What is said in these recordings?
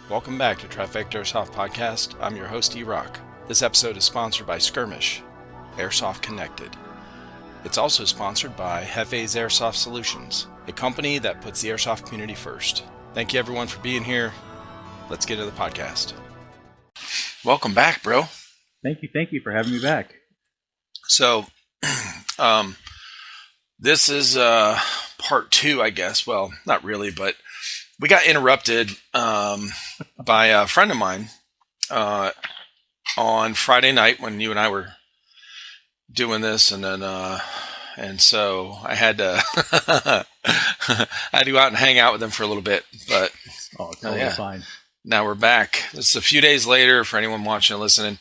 Welcome back to Trifecta Airsoft Podcast. I'm your host, E-Rock. This episode is sponsored by Skirmish, Airsoft Connected. It's also sponsored by Hefe's Airsoft Solutions, a company that puts the airsoft community first. Thank you everyone for being here. Let's get to the podcast. Welcome back, bro. Thank you for having me back. So, this is part 2, I guess. Well, not really, but we got interrupted by a friend of mine on Friday night when you and I were doing this, and then and so I had to go out and hang out with him for a little bit. But Totally fine. Now we're back. This is a few days later for anyone watching and listening,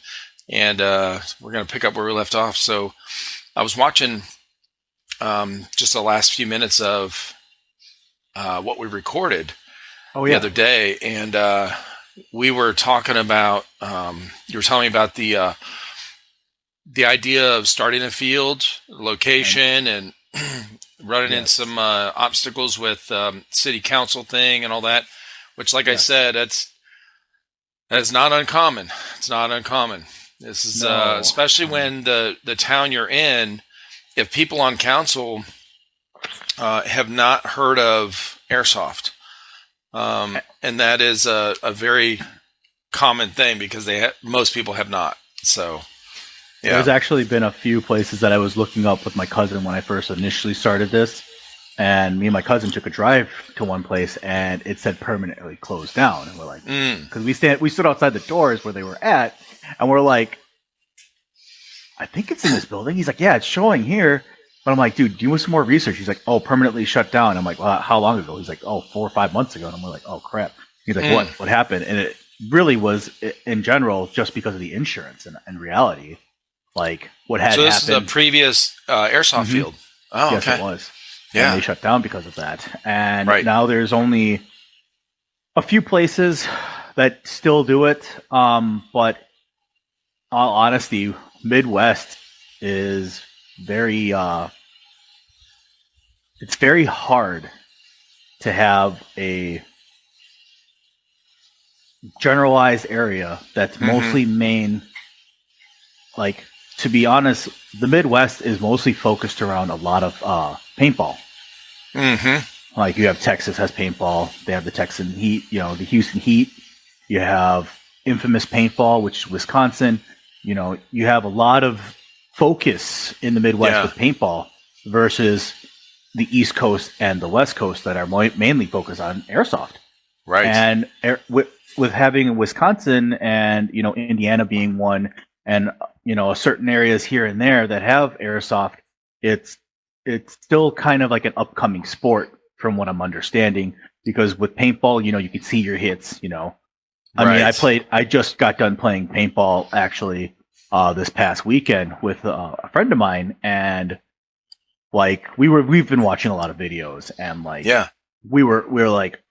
and we're going to pick up where we left off. So I was watching just the last few minutes of what we recorded the other day, and we were talking about, you were telling me about the idea of starting a field, location, and running in some obstacles with city council thing and all that, which, like I said, that's not uncommon. It's not uncommon. This is especially when the town you're in, if people on council have not heard of Airsoft. And that is a very common thing because most people have not. So, yeah. There's actually been a few places that I was looking up with my cousin when I first initially started this. And me and my cousin took a drive to one place and it said permanently closed down. And we're like, because we stood outside the doors where they were at, and we're like, I think it's in this building. He's like, yeah, it's showing here. But I'm like, dude, do some more research. He's like, oh, permanently shut down. I'm like, well, how long ago? He's like, oh, 4 or 5 months ago. And I'm like, oh, crap. He's like, what happened? And it really was, in general, just because of the insurance and reality, like what had happened. So this is a previous airsoft field. Oh, yes, okay. It was. Yeah. And they shut down because of that. And now there's only a few places that still do it. But all honesty, Midwest is very it's very hard to have a generalized area that's mostly main. Like, to be honest, the Midwest is mostly focused around a lot of paintball. Like, you have Texas has paintball. They have the Texan Heat, the Houston Heat. You have infamous paintball, which is Wisconsin. You have a lot of focus in the Midwest with paintball versus the East Coast and the West Coast that are mainly focused on airsoft. Right. And with having Wisconsin and, Indiana being one, and, certain areas here and there that have airsoft, it's still kind of like an upcoming sport from what I'm understanding, because with paintball, you can see your hits, I mean, I just got done playing paintball actually this past weekend with a friend of mine, and like we've been watching a lot of videos, and like we were like,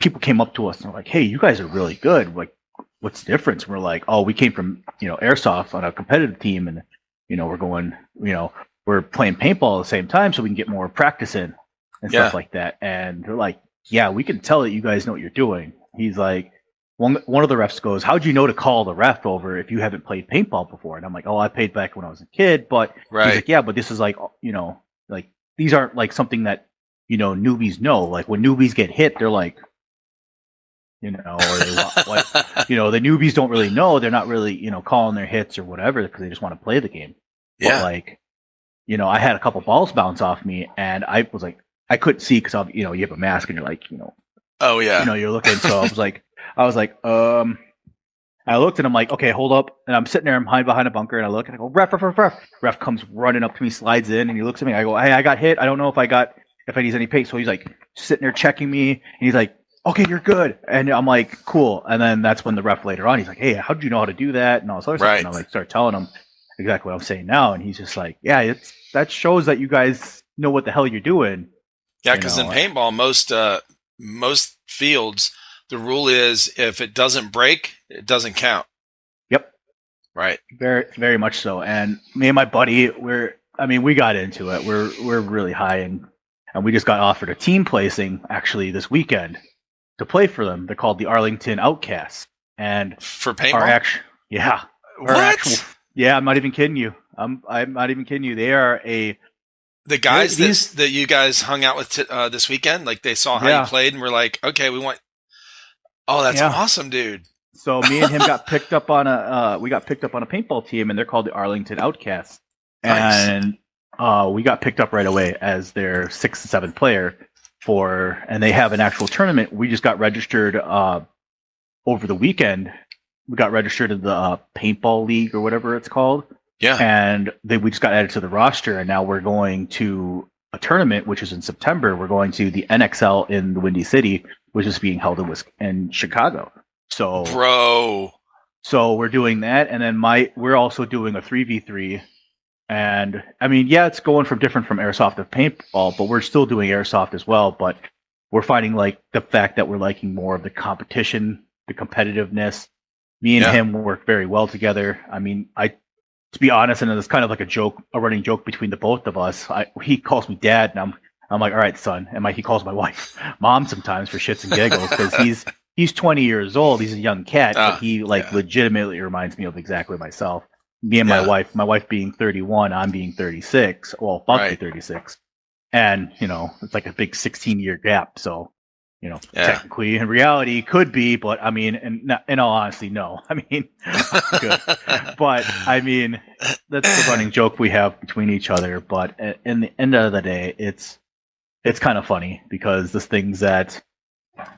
people came up to us and were like, hey, you guys are really good, like what's the difference? And we're like, oh, we came from airsoft on a competitive team, and we're going, we're playing paintball at the same time so we can get more practice in and stuff like that. And they're like, yeah, we can tell that you guys know what you're doing. He's like, one of the refs goes, how'd you know to call the ref over if you haven't played paintball before? And I'm like, oh, I played back when I was a kid. But he's like, yeah, but this is like, like these aren't like something that, newbies know. Like when newbies get hit, they're like, or they want, the newbies don't really know. They're not really, calling their hits or whatever because they just want to play the game. Yeah. But like, I had a couple balls bounce off me, and I was like, I couldn't see because you have a mask and you're like, oh yeah, you're looking. So I was like, I looked and I'm like, okay, hold up. And I'm sitting there, I'm hiding behind a bunker, and I look and I go, ref. Ref comes running up to me, slides in, and he looks at me. I go, hey, I got hit. I don't know if I need any paint. So he's like sitting there checking me, and he's like, okay, you're good. And I'm like, cool. And then that's when the ref later on, he's like, hey, how did you know how to do that? And all this other stuff. And I like start telling him exactly what I'm saying now. And he's just like, yeah, that shows that you guys know what the hell you're doing. Yeah, because in paintball, most fields, the rule is if it doesn't break, it doesn't count. Yep. Right. Very, very much so. And me and my buddy, we got into it. We're really high, and we just got offered a team placing actually this weekend. to play for them. They're called the Arlington Outcasts, and For our paintball? actual yeah, our actual What? yeah. I'm not even kidding you. I'm not even kidding you. They are The guys these that you guys hung out with this weekend, like they saw how you yeah played and were like, okay, we want. Oh, that's yeah. awesome, dude. So me and him got picked up on a we got picked up on a paintball team, and they're called the Arlington Outcasts, Nice. and we got picked up right away as their sixth and seventh player and they have an actual tournament. We just got registered over the weekend. We got registered in the paintball league or whatever it's called, Yeah. and we just got added to the roster, and now we're going to a tournament which is in September. We're going to the NXL in the Windy City, which is being held in Chicago. Bro. So we're doing that, and then we're also doing a 3v3. And I mean, yeah, it's going from different from airsoft to paintball, but we're still doing airsoft as well. But we're finding like the fact that we're liking more of the competition, the competitiveness. Me and him work very well together. I mean, to be honest, and it's kind of like a running joke between the both of us. He calls me dad, and I'm like, all right, son. And he calls my wife mom sometimes for shits and giggles because he's 20 years old. He's a young cat, but he legitimately reminds me of exactly myself. Me and my wife being 31, I'm being 36. Well, about to be 36. And, it's like a big 16-year gap. So, technically in reality could be, but I mean, in all honesty, no. I mean, good. But I mean, that's the running joke we have between each other. But in the end of the day, it's kind of funny because the things that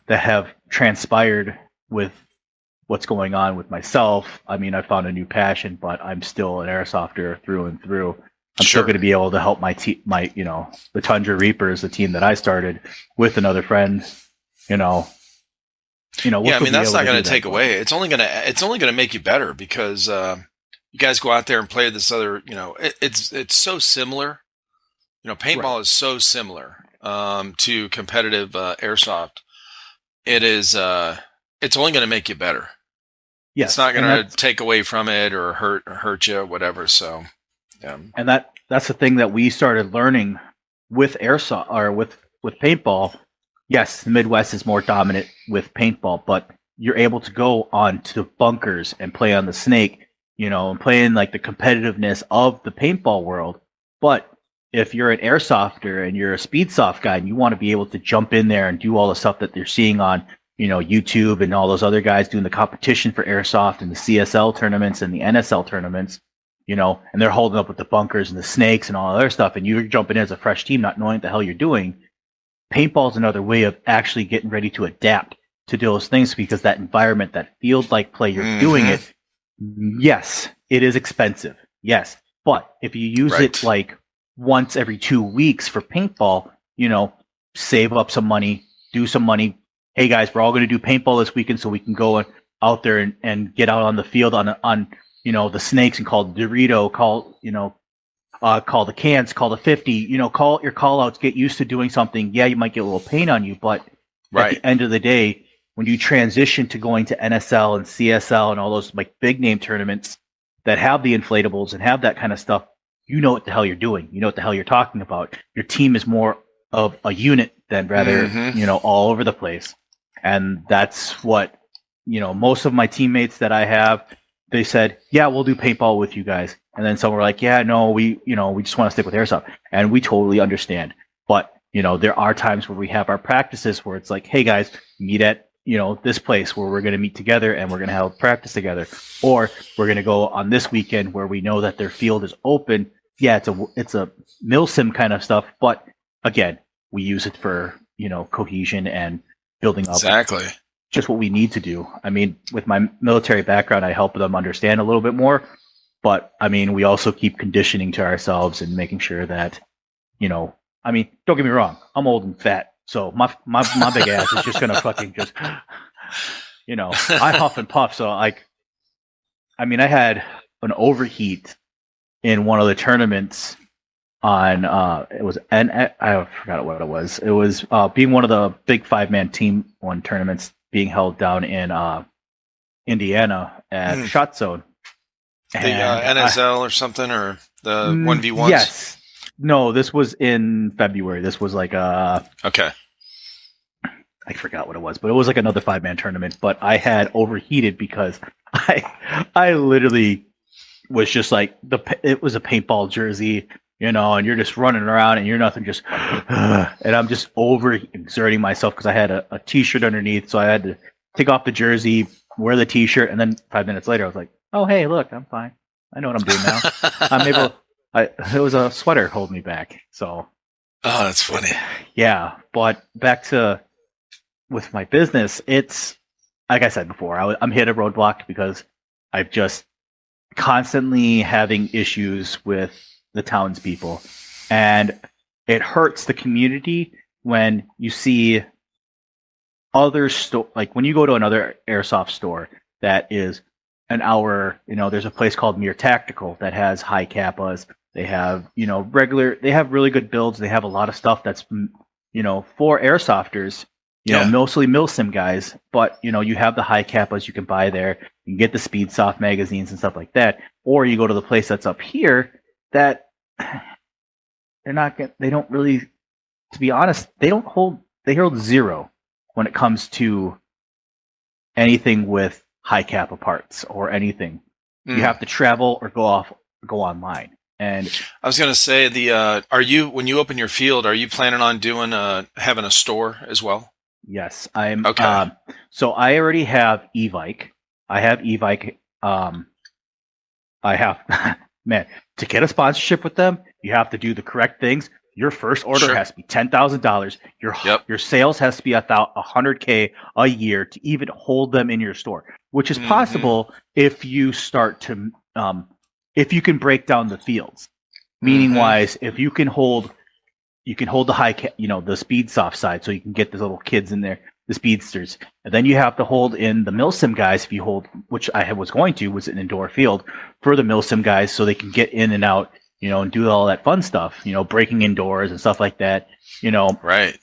have transpired with what's going on with myself. I mean, I found a new passion, but I'm still an airsofter through and through. I'm still going to be able to help the Tundra Reapers, the team that I started with another friend. We'll I mean, that's not going to take away. It's only going to make you better because you guys go out there and play this other. It's so similar. Paintball is so similar to competitive airsoft. It is. It's only going to make you better. Yes, it's not going to take away from it or hurt you or whatever. So, and that's the thing that we started learning with airsoft or with paintball. Yes, the Midwest is more dominant with paintball, but you're able to go on to bunkers and play on the snake, and play in like the competitiveness of the paintball world. But if you're an airsofter and you're a speedsoft guy and you want to be able to jump in there and do all the stuff that they're seeing on YouTube and all those other guys doing the competition for airsoft and the CSL tournaments and the NSL tournaments, and they're holding up with the bunkers and the snakes and all other stuff, and you're jumping in as a fresh team not knowing what the hell you're doing. Paintball is another way of actually getting ready to adapt to those things because that environment, that field-like play, you're doing it. Yes, it is expensive. Yes, but if you use it like once every 2 weeks for paintball, save up some money, do some money. Hey guys, we're all going to do paintball this weekend so we can go out there and get out on the field on the snakes and call the Dorito, call the cans, call the 50, call your call outs, get used to doing something. Yeah, you might get a little pain on you, but at the end of the day, when you transition to going to NSL and CSL and all those like big name tournaments that have the inflatables and have that kind of stuff, you know what the hell you're doing. You know what the hell you're talking about. Your team is more of a unit than rather, all over the place. And that's what, most of my teammates that I have, they said, yeah, we'll do paintball with you guys. And then some were like, yeah, no, we just want to stick with airsoft. And we totally understand. But, there are times where we have our practices where it's like, hey guys, meet at, this place where we're going to meet together and we're going to have practice together. Or we're going to go on this weekend where we know that their field is open. Yeah, it's a milsim kind of stuff. But again, we use it for, cohesion and building up. Exactly. Just what we need to do. I mean, with my military background, I help them understand a little bit more. But I mean, we also keep conditioning to ourselves and making sure that, I mean, don't get me wrong, I'm old and fat, so my big ass is just gonna fucking just, I huff and puff. So I had an overheat in one of the tournaments on it was I forgot what it was. It was being one of the big 5-man team one tournaments being held down in Indiana at Shot Zone. The NSL or something, or the 1v1s? Yes. No, this was in February. This was like okay. I forgot what it was, but it was like another 5-man tournament. But I had overheated because I literally was just like it was a paintball jersey, and you're just running around and you're nothing, just and I'm just over exerting myself because I had a t-shirt underneath, so I had to take off the jersey, wear the t-shirt, and then 5 minutes later I was like, oh hey, look, I'm fine. I know what I'm doing now. I'm able. It was a sweater holding me back. So. Oh, that's funny. Yeah, but back to with my business, it's like I said before, I'm hit a roadblock because I've just constantly having issues with the townspeople, and it hurts the community when you see other store, like when you go to another airsoft store that is an hour. There's a place called Mere Tactical that has high kappas. They have they have really good builds. They have a lot of stuff that's for airsofters. Mostly milsim guys, but you have the high kappas you can buy there. You can get the Speed Soft magazines and stuff like that, or you go to the place that's up here that they don't really, to be honest, they hold zero when it comes to anything with high kappa parts or anything. You have to travel or go online. And I was going to say, when you open your field, are you planning on having a store as well? Yes, I'm. Okay. So I already have Evike. I have Evike. I have, man, to get a sponsorship with them, you have to do the correct things. Your first order has to be $10,000. Your sales has to be $100K a year to even hold them in your store, which is possible if you start to if you can break down the fields. Meaning wise, if you can hold the high the speed soft side, so you can get the little kids in there, the speedsters, and then you have to hold in the milsim guys. If you hold, which was an indoor field for the milsim guys, so they can get in and out, and do all that fun stuff, breaking indoors and stuff like that, Right.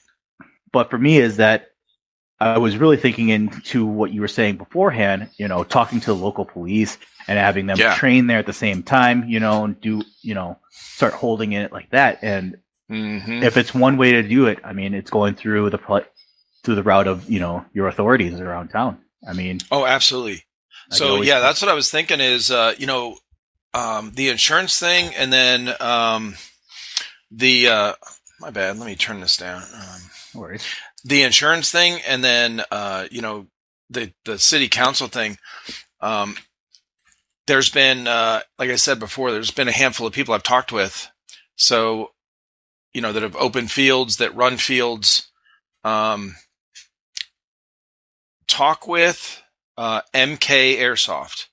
But for me, is that I was really thinking into what you were saying beforehand, talking to the local police and having them train there at the same time, and do, start holding it like that. And if it's one way to do it, I mean, it's going through the route of, your authorities around town. I mean, oh, absolutely. So that's what I was thinking is, the insurance thing, and then my bad. Let me turn this down. No worries. The insurance thing, and then the city council thing. There's been, like I said before, there's been a handful of people I've talked with, so that have opened fields, that run fields. Talk with MK Airsoft,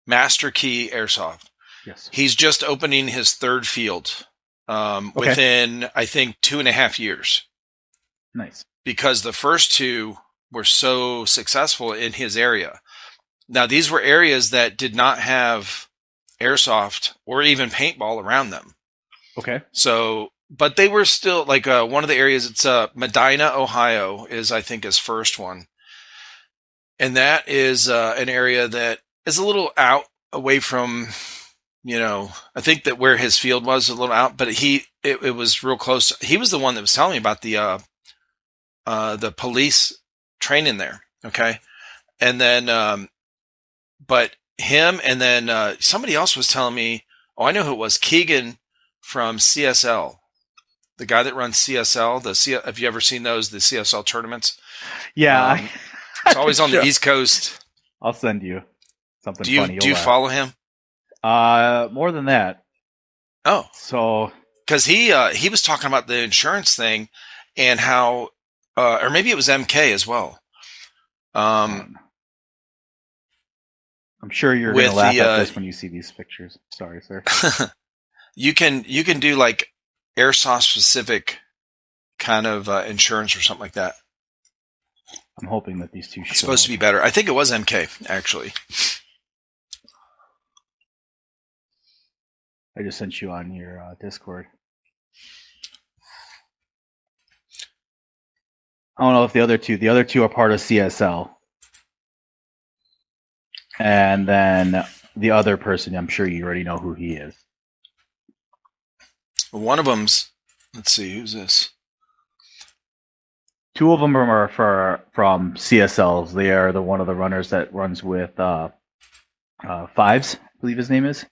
Master Key Airsoft. Yes. He's just opening his third field within, I think, 2.5 years. Nice. Because the first two were so successful in his area. Now, these were areas that did not have airsoft or even paintball around them. Okay. So, but they were still like one of the areas. It's Medina, Ohio, is I think his first one, and that is an area that is a little out away from. I think that where his field was a little out, but it was real close. He was the one that was telling me about the police training there. Okay. And then, but him, and then somebody else was telling me, oh, I know who it was, Keegan from CSL, the guy that runs CSL. Have you ever seen those, the CSL tournaments? Yeah. It's always on the East Coast. I'll send you something funny. Do you follow him? More than that. Oh. So. Because he was talking about the insurance thing and how, or maybe it was MK as well. I'm sure you're going to laugh at this when you see these pictures. Sorry, sir. You can do like airsoft specific kind of insurance or something like that. I'm hoping that these two it's supposed to be better. I think it was MK actually. I just sent you on your Discord. I don't know if the other two are part of CSL. And then the other person, I'm sure you already know who he is. One of them's, let's see, who's this? Two of them are from CSLs. They are the one of the runners that runs with Fives, I believe his name is.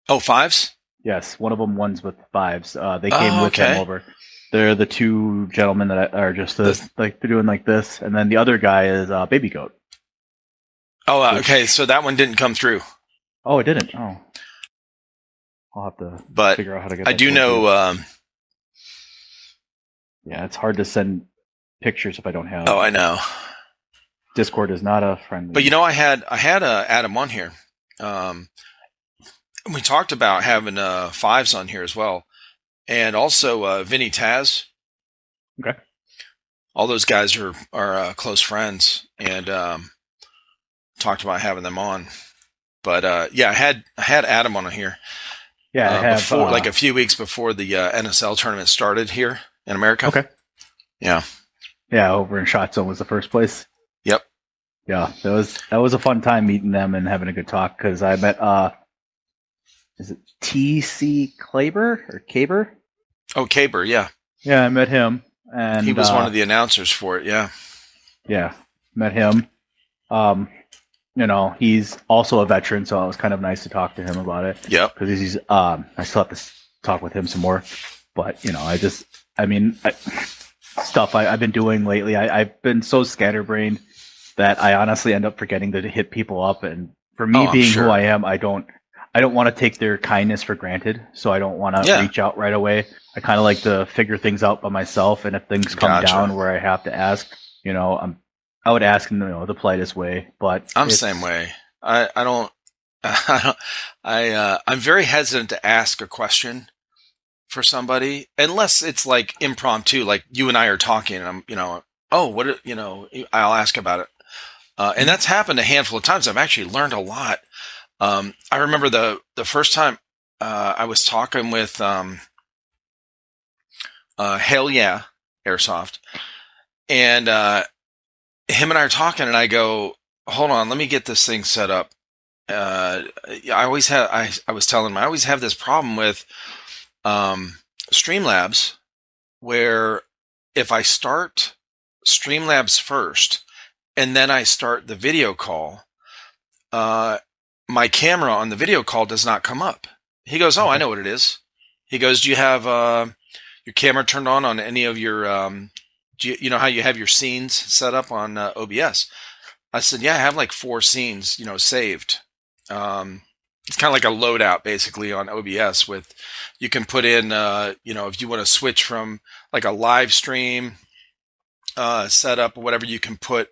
Oh, fives? Yes, one of them runs with Fives. They came Oh, with him okay. over. They're the two gentlemen that are just The- like they're doing like this, and then the other guy is Baby Goat. oh, okay. Which So that one didn't come through, it didn't. Oh, I'll have to but figure out how to get I that do to you. know. Yeah, it's hard to send pictures if I don't have. Oh, I know. Discord is not a friendly. But I had Adam on here. Um, we talked about having fives on here as well, and also Vinny Taz. Okay. All those guys are close friends, and talked about having them on. But yeah, I had Adam on here. Yeah, I have before, like a few weeks before the NSL tournament started here in America. Okay. Yeah. Yeah, over in Shot Zone was the first place. Yep. Yeah, that was a fun time meeting them and having a good talk because I met is it TC Klaber or Caber? Oh, Caber, yeah. Yeah, I met him, and He was one of the announcers for it. Yeah. Yeah, met him. He's also a veteran, so it was kind of nice to talk to him about it. Yep. Because he's I still have to talk with him some more, but stuff I've been doing lately. I've been so scatterbrained that I honestly end up forgetting to hit people up. And for me, being who I am, I don't want to take their kindness for granted. So I don't want to reach out right away. I kind of like to figure things out by myself. And if things come down where I have to ask, I would ask in the politest way. But I'm the same way. I'm very hesitant to ask a question for somebody unless it's like impromptu, like you and I are talking, and I'll ask about it. And that's happened a handful of times. I've actually learned a lot. I remember the first time I was talking with Hell Yeah Airsoft, and him and I are talking, and I go, "Hold on, let me get this thing set up." I was telling him I always have this problem with Streamlabs, where if I start Streamlabs first and then I start the video call, my camera on the video call does not come up. He goes, "Oh, I know what it is." He goes, "Do you have your camera turned on any of your, do you know how you have your scenes set up on OBS?" I said, "Yeah, I have like 4 scenes, saved." It's kind of like a loadout basically on OBS with, you can put in, if you want to switch from like a live stream setup or whatever, you can put,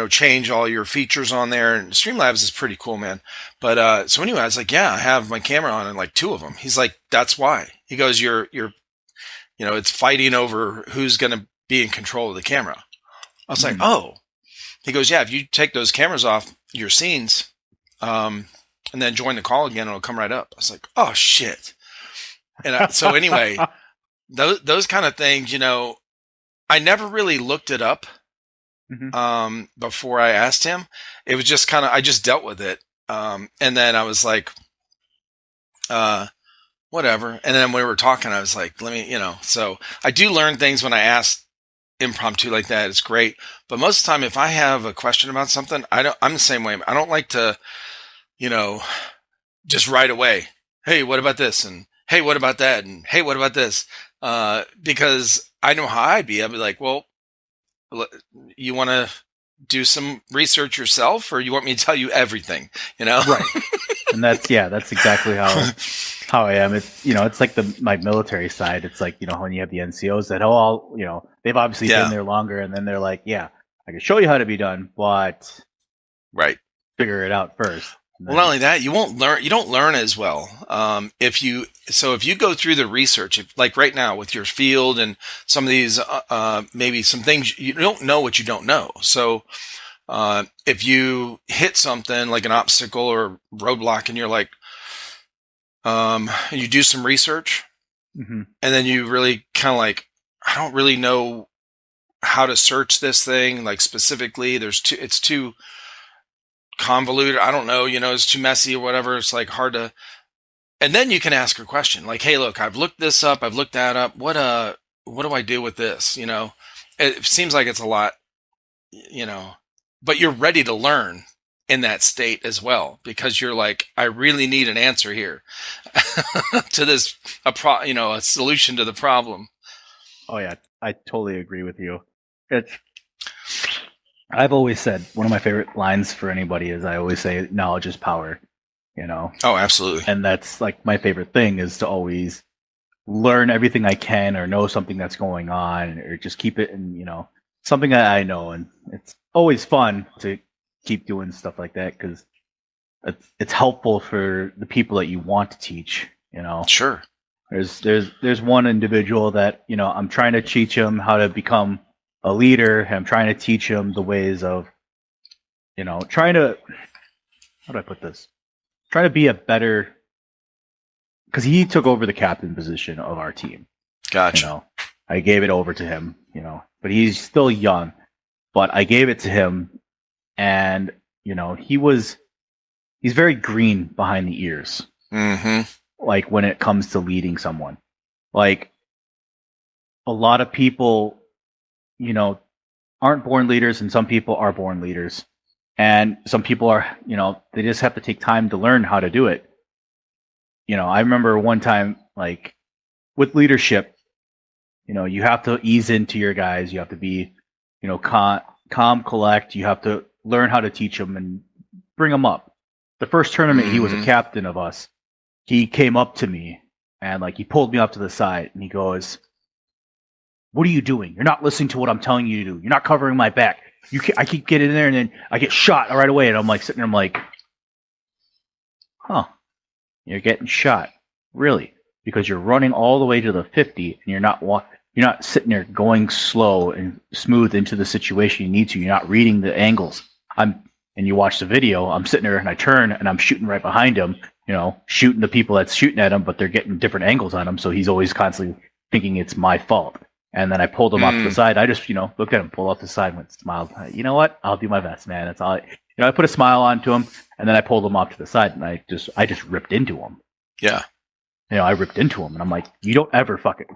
change all your features on there. And Streamlabs is pretty cool, man. But so anyway, I was like, "Yeah, I have my camera on and like 2 of them." He's like, "That's why." He goes, you're it's fighting over who's going to be in control of the camera." I was like, "Oh." He goes, "Yeah, if you take those cameras off your scenes, and then join the call again, it'll come right up." I was like, "Oh shit." And so anyway, those kind of things, I never really looked it up before I asked him. It was just I just dealt with it. And then I was like, whatever. And then when we were talking, I was like, let me, so I do learn things when I ask impromptu like that. It's great. But most of the time, if I have a question about something, I'm the same way. I don't like to, just right away, "Hey, what about this?" And "Hey, what about that?" And "Hey, what about this?" Because I know how I'd be like, "Well, you want to do some research yourself, or you want me to tell you everything?" Right. And that's exactly how I am. It's it's like my military side. It's like when you have the NCOs that all they've obviously been there longer, and then they're like, "Yeah, I can show you how to be done, but right, figure it out first." Well, not only that, you don't learn as well. If you go through the research, like right now with your field and some of these, maybe some things you don't know what you don't know. So, if you hit something like an obstacle or roadblock and you're like, you do some research and then you really kind of like, I don't really know how to search this thing, like specifically, it's too convoluted. I don't know, it's too messy or whatever. It's like hard to, and then you can ask a question like, "Hey, look, I've looked this up. I've looked that up. What do I do with this?" it seems like it's a lot, but you're ready to learn in that state as well, because you're like, I really need an answer here to this, a solution to the problem. Oh yeah, I totally agree with you. It's I've always said one of my favorite lines for anybody is I always say knowledge is power, Oh, absolutely. and that's like my favorite thing is to always learn everything I can or know something that's going on or just keep it in, something that I know. And it's always fun to keep doing stuff like that because it's helpful for the people that you want to teach, Sure. There's one individual that, I'm trying to teach him how to become a leader. I'm trying to teach him the ways of, trying to, how do I put this? Trying to be a better, because he took over the captain position of our team. Gotcha. I gave it over to him, but he's still young. But I gave it to him, and he's very green behind the ears. Mm-hmm. Like when it comes to leading someone, like a lot of people, aren't born leaders, and some people are born leaders, and some people are, they just have to take time to learn how to do it. I remember one time, like with leadership, you have to ease into your guys. You have to be, calm, collect. You have to learn how to teach them and bring them up. The first tournament, he was a captain of us. He came up to me and like he pulled me up to the side and he goes, "What are you doing? You're not listening to what I'm telling you to do. You're not covering my back. I keep getting in there and then I get shot right away." And I'm like sitting there, I'm like, "Huh? You're getting shot, really? Because you're running all the way to the 50 and you're not sitting there going slow and smooth into the situation you need to. You're not reading the angles. And you watch the video, I'm sitting there and I turn and I'm shooting right behind him, shooting the people that's shooting at him, but they're getting different angles on him. So he's always constantly thinking it's my fault. And then I pulled him off to the side. I just, looked at him, pulled off the side, went, smiled. You know what? I'll do my best, man. That's all. I put a smile onto him, and then I pulled him off to the side, and I just ripped into him. Yeah. I ripped into him, and I'm like, you don't ever fucking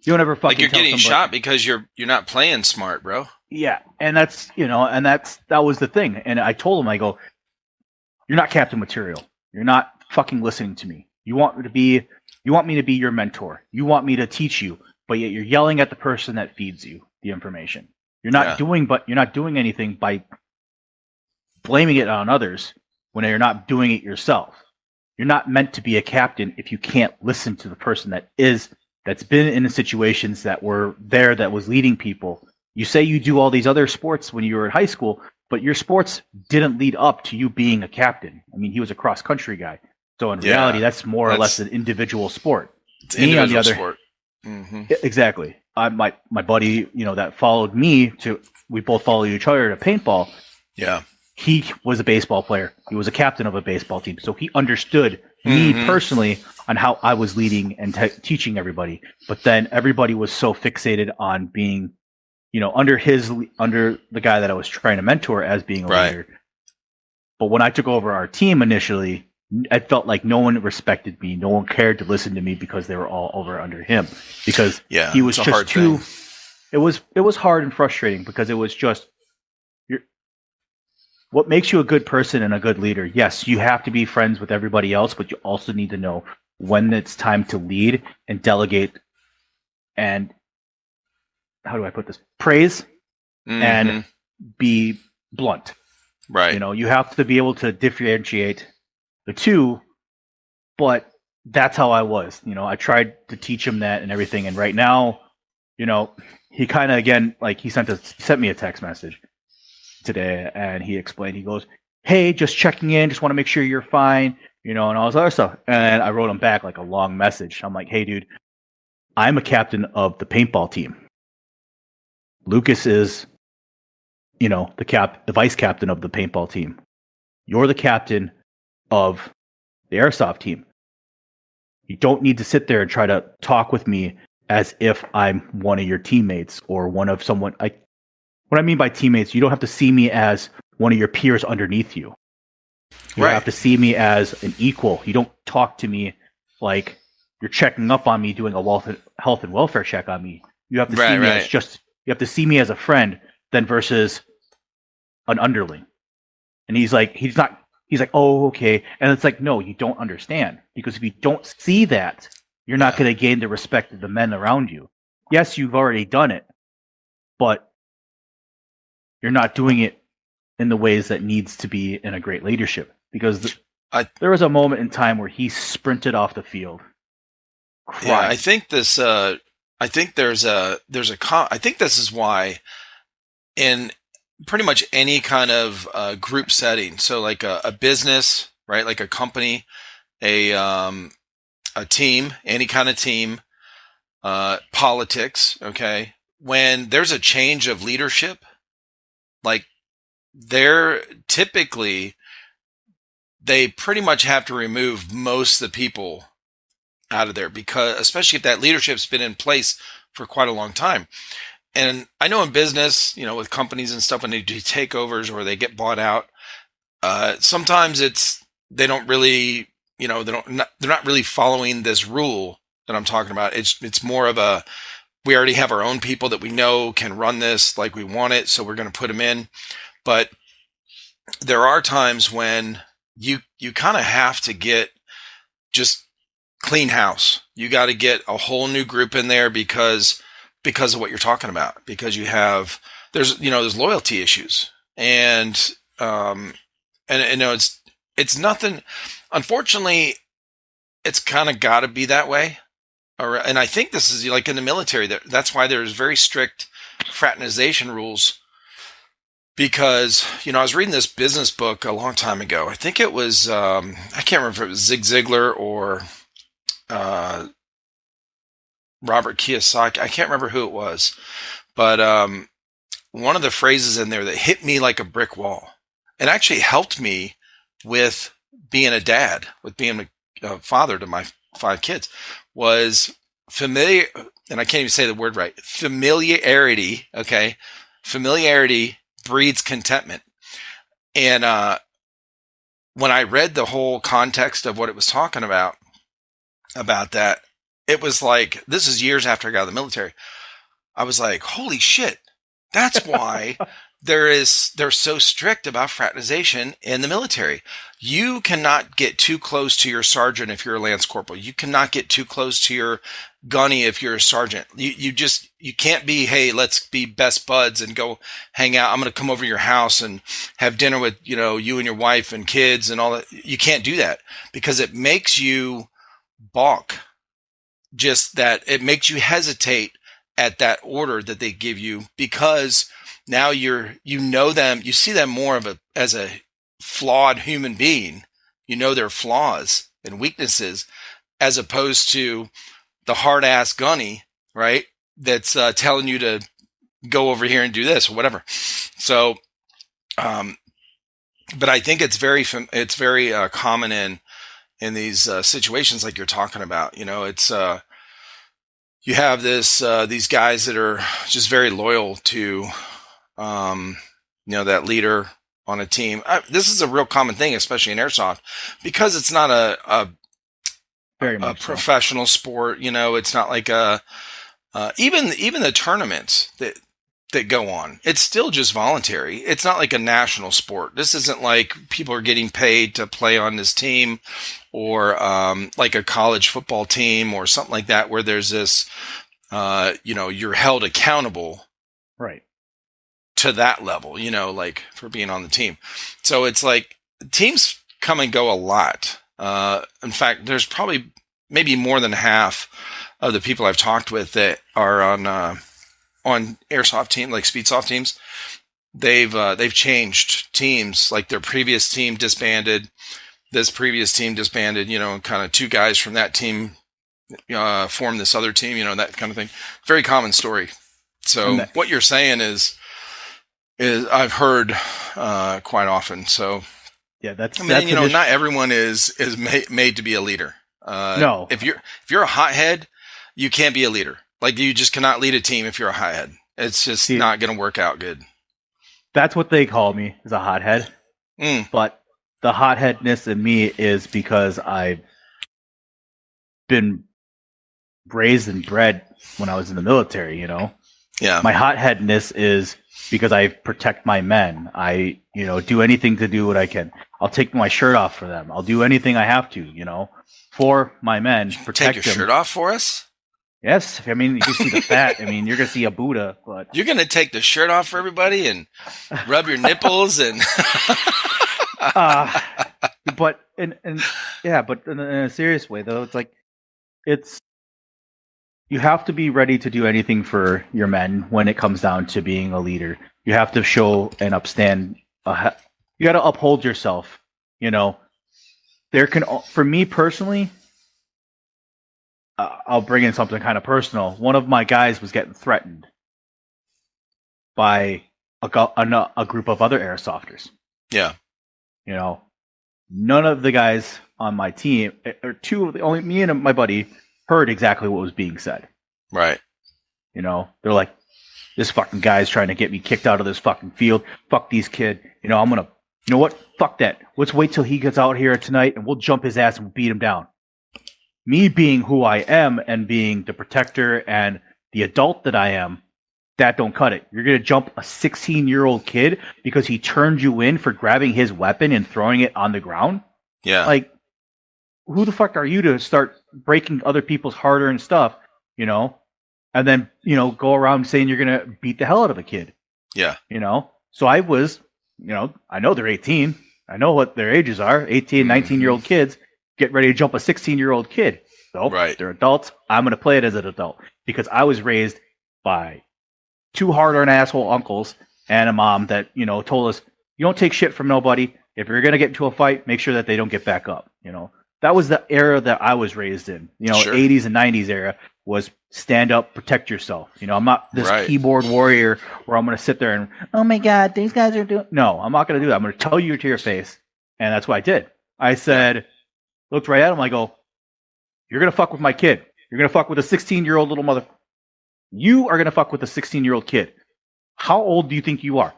like you're getting shot because you're not playing smart, bro. Yeah, and that was the thing. And I told him, I go, "You're not captain material. You're not fucking listening to me. You want me to be your mentor. You want me to teach you, but yet you're yelling at the person that feeds you the information. You're not doing anything by blaming it on others when you're not doing it yourself. You're not meant to be a captain if you can't listen to the person that's been in the situations that were there, that was leading people. You say you do all these other sports when you were in high school, but your sports didn't lead up to you being a captain. I mean, he was a cross-country guy. So in reality, that's more or less an individual sport. It's an individual sport. Mm-hmm. Exactly. My buddy, that followed me we both followed each other to paintball. Yeah. He was a baseball player. He was a captain of a baseball team. So he understood me personally on how I was leading and teaching everybody. But then everybody was so fixated on being, under the guy that I was trying to mentor as being a leader. But when I took over our team initially, I felt like no one respected me. No one cared to listen to me because they were all over under him. Because he was just too. It was hard and frustrating because it was just. What makes you a good person and a good leader? Yes, you have to be friends with everybody else, but you also need to know when it's time to lead and delegate and, how do I put this? Praise and be blunt. Right. You have to be able to differentiate the two, but that's how I was. I tried to teach him that and everything. And right now, he kind of, again, like he sent me a text message today, and he explained, he goes, "Hey, just checking in, just want to make sure you're fine, and all this other stuff." And I wrote him back like a long message. I'm like, "Hey dude, I'm a captain of the paintball team. Lucas is, the vice captain of the paintball team. You're the captain of the airsoft team. You don't need to sit there and try to talk with me as if I'm one of your teammates or one of someone. What I mean by teammates, you don't have to see me as one of your peers underneath you. You have to see me as an equal. You don't talk to me like you're checking up on me, doing a health and welfare check on me. You have to see Right, me as right. just you have to see me as a friend than versus an underling. And he's like, oh, okay. And it's like, no, you don't understand. Because if you don't see that, you're not Yeah. going to gain the respect of the men around you. Yes, you've already done it, but you're not doing it in the ways that needs to be in a great leadership. Because I there was a moment in time where he sprinted off the field yeah, I crying. think this I think I think this is why in pretty much any kind of group setting, so like a business, right? Like a company, a a team, any kind of team, politics, okay? When there's a change of leadership, like they're typically they pretty much have to remove most of the people out of there, because especially if that leadership's been in place for quite a long time. And I know in business, with companies and stuff, when they do takeovers or they get bought out, sometimes they don't really, they're not really following this rule that I'm talking about. It's more of a, we already have our own people that we know can run this like we want it, so we're going to put them in. But there are times when you kind of have to get just clean house. You got to get a whole new group in there because of what you're talking about. Because there's loyalty issues, and it's nothing. Unfortunately, it's kind of got to be that way. And I think this is like in the military. That's why there's very strict fraternization rules. Because I was reading this business book a long time ago. I think it was I can't remember if it was Zig Ziglar or uh, Robert Kiyosaki. I can't remember who it was, but one of the phrases in there that hit me like a brick wall, and actually helped me with being a dad, with being a father to my 5 kids, was familiar. And I can't even say the word right. Familiarity. Okay, familiarity breeds contentment. And when I read the whole context of what it was talking about that, it was like, this is years after I got out of the military. I was like, holy shit, that's why they're so strict about fraternization in the military. You cannot get too close to your sergeant if you're a lance corporal. You cannot get too close to your gunny if you're a sergeant. You can't be, hey, let's be best buds and go hang out. I'm going to come over to your house and have dinner with, you and your wife and kids and all that. You can't do that because it makes you balk. Just that it makes you hesitate at that order that they give you, because now you know them, you see them more as a flawed human being. You know their flaws and weaknesses, as opposed to the hard ass gunny, right? That's telling you to go over here and do this or whatever. So, but I think it's very common in these situations like you're talking about. It's you have these guys that are just very loyal to that leader on a team. This is a real common thing, especially in airsoft, because it's not Very a much so. professional sport. It's not like even the tournaments that go on. It's still just voluntary. It's not like a national sport. This isn't like people are getting paid to play on this team, or like a college football team or something like that, where there's this, you're held accountable Right. to that level, like for being on the team. So it's like teams come and go a lot. In fact, there's probably maybe more than half of the people I've talked with that are on airsoft team, like speedsoft teams. They've changed teams. Like their previous team disbanded, this previous team disbanded, kind of 2 guys from that team formed this other team, that kind of thing. Very common story. So what you're saying is I've heard quite often. So yeah, that's not everyone is made to be a leader. No. If you're a hothead, you can't be a leader. Like you just cannot lead a team if you're a hothead. It's just not going to work out good. That's what they call me, is a hothead. But the hotheadness in me is because I've been raised and bred when I was in the military, you know. Yeah. My hotheadedness is because I protect my men. I, you know, do anything to do what I can. I'll take my shirt off for them. I'll do anything I have to, you know, for my men. Protect Take your shirt off for us? Yes. I mean, you see the fat. I mean, you're going to see a Buddha, but You're going to take the shirt off for everybody and rub your nipples and but in a serious way though, it's like you have to be ready to do anything for your men when it comes down to being a leader. You have to show and upstand. You got to uphold yourself. You know, for me personally, I'll bring in something kind of personal. One of my guys was getting threatened by a group of other airsofters. Yeah. You know, none of the guys on my team, or only me and my buddy, heard exactly what was being said. Right. You know, they're like, this fucking guy's trying to get me kicked out of this fucking field. Fuck these kid. You know, you know what? Fuck that. Let's wait till he gets out here tonight and we'll jump his ass and we'll beat him down. Me being who I am and being the protector and the adult that I am, that don't cut it. You're going to jump a 16-year-old kid because he turned you in for grabbing his weapon and throwing it on the ground? Yeah. Like, who the fuck are you to start breaking other people's hard-earned stuff, you know, and then, you know, go around saying you're going to beat the hell out of a kid? Yeah. You know? So I was, you know, I know they're 18. I know what their ages are. 18, 19-year-old kids get ready to jump a 16-year-old kid. So right. They're adults. I'm going to play it as an adult because I was raised by two hard-earned asshole uncles and a mom that, you know, told us, you don't take shit from nobody. If you're going to get into a fight, make sure that they don't get back up, you know. That was the era that I was raised in. You know, Sure. 80s and 90s era was stand up, protect yourself. You know, I'm not this keyboard warrior where I'm going to sit there and, oh my God, these guys are doing... No, I'm not going to do that. I'm going to tell you to your face. And that's what I did. I said, looked right at him. I go, you're going to fuck with my kid. You're going to fuck with a 16-year-old little mother... You are going to fuck with a 16-year-old kid. How old do you think you are?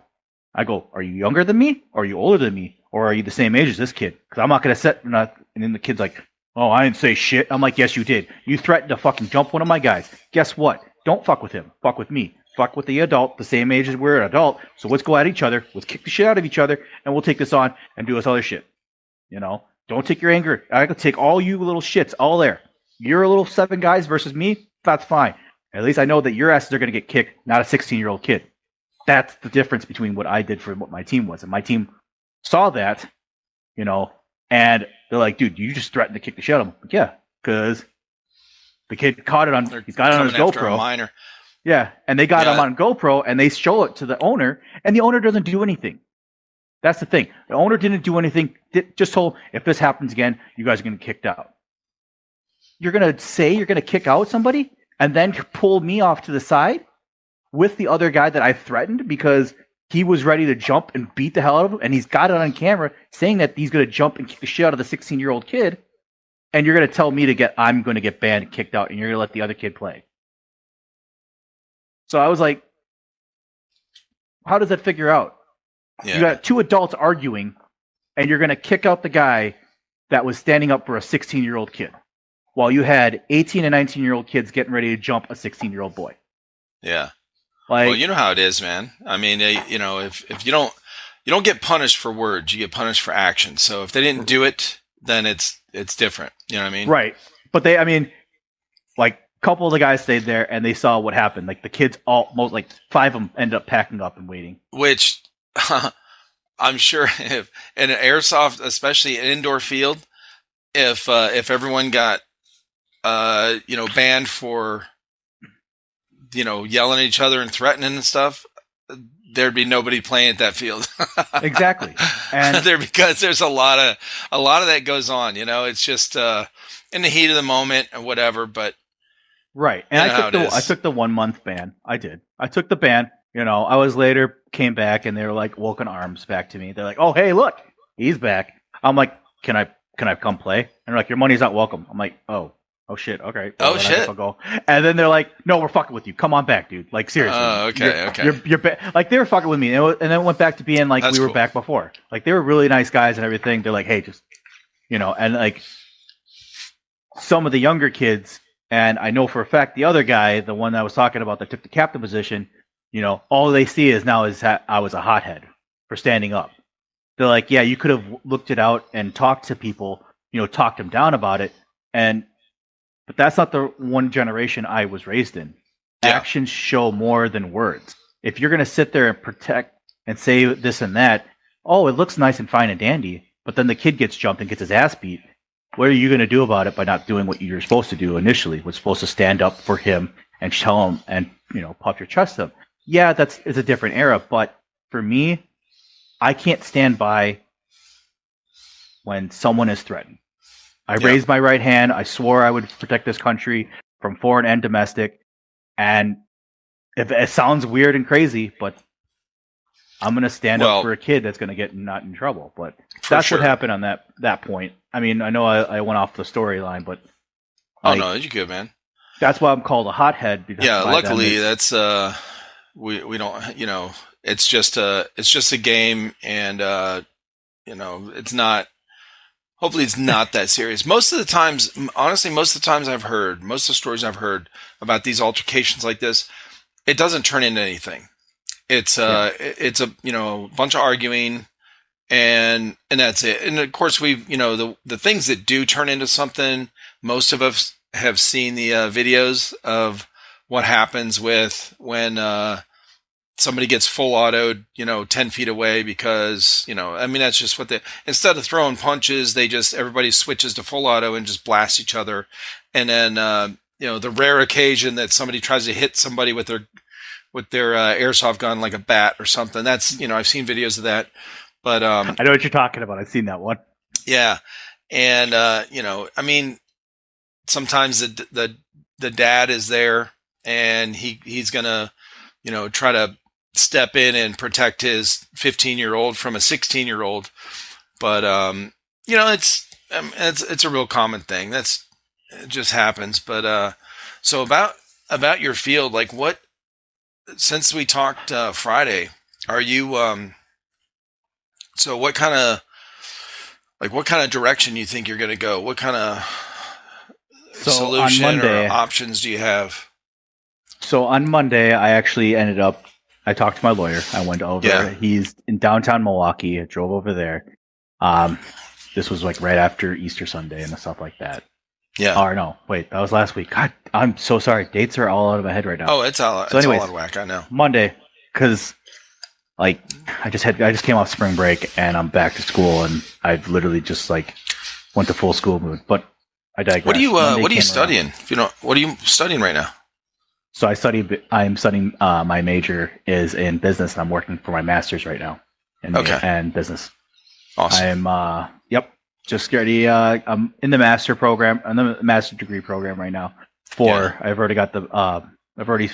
I go, are you younger than me? Or are you older than me? Or are you the same age as this kid? Because I'm not going to set... And then the kid's like, oh, I didn't say shit. I'm like, yes, you did. You threatened to fucking jump one of my guys. Guess what? Don't fuck with him. Fuck with me. Fuck with the adult, the same age as we're an adult. So let's go at each other. Let's kick the shit out of each other. And we'll take this on and do this other shit. You know? Don't take your anger. I could take all you little shits all there. You're a little 7 guys versus me. That's fine. At least I know that your asses are going to get kicked, not a 16-year-old kid. That's the difference between what I did for what my team was. And my team saw that, you know, and they're like, dude, you just threatened to kick the shit out of him. Like, yeah, because the kid caught it on, he's got it on his GoPro. Minor. Yeah, and they got him on GoPro, and they show it to the owner, and the owner doesn't do anything. That's the thing. The owner didn't do anything. Just told, if this happens again, you guys are going to get kicked out. You're going to say you're going to kick out somebody? And then pull me off to the side with the other guy that I threatened because he was ready to jump and beat the hell out of him, and he's got it on camera saying that he's going to jump and kick the shit out of the 16-year-old kid, and you're going to tell me I'm going to get banned and kicked out, and you're going to let the other kid play. So I was like, how does that figure out? Yeah. You got 2 adults arguing, and you're going to kick out the guy that was standing up for a 16-year-old kid. While you had 18 and 19-year-old kids getting ready to jump a 16-year-old boy. Yeah. Like, well, you know how it is, man. I mean, you know, if you don't get punished for words, you get punished for action. So if they didn't do it, then it's different. You know what I mean? Right. But like a couple of the guys stayed there and they saw what happened. Like the kids, almost like 5 of them ended up packing up and waiting. Which I'm sure if in an airsoft, especially an indoor field, if everyone got you know, banned for, you know, yelling at each other and threatening and stuff, there'd be nobody playing at that field. Exactly. And because there's a lot of that goes on, you know, it's just in the heat of the moment or whatever, but right. And I took the 1 month ban. I did. I took the ban, you know, I was later came back and they were like woken arms back to me. They're like, oh, hey, look, he's back. I'm like, can I come play? And they're like, your money's not welcome. I'm like, oh shit. Okay. Well, shit. I'll go. And then they're like, "No, we're fucking with you. Come on back, dude. Like seriously." Okay. You're like they were fucking with me, and then it went back to being like we were cool. back before. Like they were really nice guys and everything. They're like, "Hey, just you know," and like some of the younger kids And I know for a fact the other guy, the one that I was talking about that took the captain position, all they see is now is that I was a hothead for standing up. They're like, yeah, you could have looked it out and talked to people, talked them down about it. But that's not the one generation I was raised in. Yeah. Actions show more than words. If you're going to sit there and protect and say this and that, oh, it looks nice and fine and dandy, but then the kid gets jumped and gets his ass beat. What are you going to do about it by not doing what you're supposed to do initially? Was supposed to stand up for him and tell him and, puff your chest up. Yeah, it's a different era, but for me, I can't stand by when someone is threatened. I raised my right hand. I swore I would protect this country from foreign and domestic. And if it sounds weird and crazy, but I'm going to stand up for a kid that's going to get not in trouble. But that's what happened on that point. I mean, I know I went off the storyline, but no, you're good, man. That's why I'm called a hothead. Because luckily that's we don't. It's just a game, and it's not. Hopefully, it's not that serious. Most of the times most of the stories I've heard about these altercations like this, it doesn't turn into anything. It's it's a bunch of arguing, and that's it. And of course, we've the things that do turn into something. Most of us have seen the videos of what happens when somebody gets full autoed, 10 feet away because, that's just what instead of throwing punches, everybody switches to full auto and just blasts each other. And then, the rare occasion that somebody tries to hit somebody with their airsoft gun, like a bat or something. That's, I've seen videos of that, but, I know what you're talking about. I've seen that one. Yeah. And, sometimes the dad is there and he's going to, try to step in and protect his 15-year-old from a 16-year-old. But, it's a real common thing. It just happens. But, so about your field, like since we talked, Friday, are you, so what kind of direction you think you're going to go? What kind of solution or options do you have? So on Monday, I actually I talked to my lawyer. I went over. Yeah. He's in downtown Milwaukee. I drove over there. This was like right after Easter Sunday and stuff like that. Yeah. Or no, wait, that was last week. God, I'm so sorry. Dates are all out of my head right now. Oh, it's all out of whack. I know. Monday, because I just came off spring break and I'm back to school and I've literally just went to full school mood. But I digress. What are you studying? What are you studying right now? So I'm studying, my major is in business and I'm working for my master's right now in business. Awesome. I'm, just ready. I'm in the master program, in the master degree program right now. I've already got I've already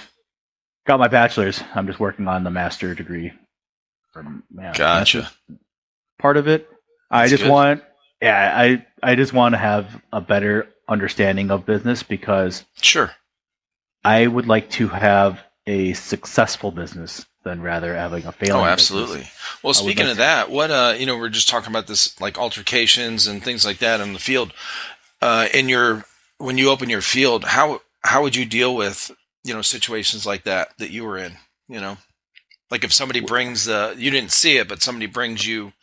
got my bachelor's. I'm just working on the master degree. Gotcha. Part of it. I just want to have a better understanding of business because sure. I would like to have a successful business than rather having a failing. Oh, absolutely. Business. Well, speaking of that, what we're just talking about this altercations and things like that in the field. When you open your field, how would you deal with situations like that you were in? Like if somebody brings you didn't see it, but somebody brings you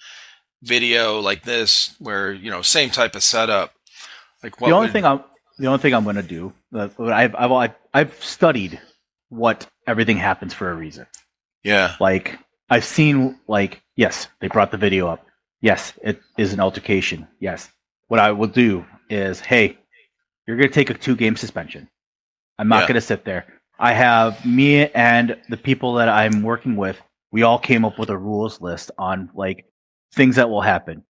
video like this, where same type of setup. Like what? The only thing I'm going to do, I've studied what everything happens for a reason. Yeah. Like I've seen, yes, they brought the video up. Yes, it is an altercation. Yes. What I will do is, hey, you're going to take a 2-game suspension. I'm not going to sit there. I have me and the people that I'm working with. We all came up with a rules list on things that will happen.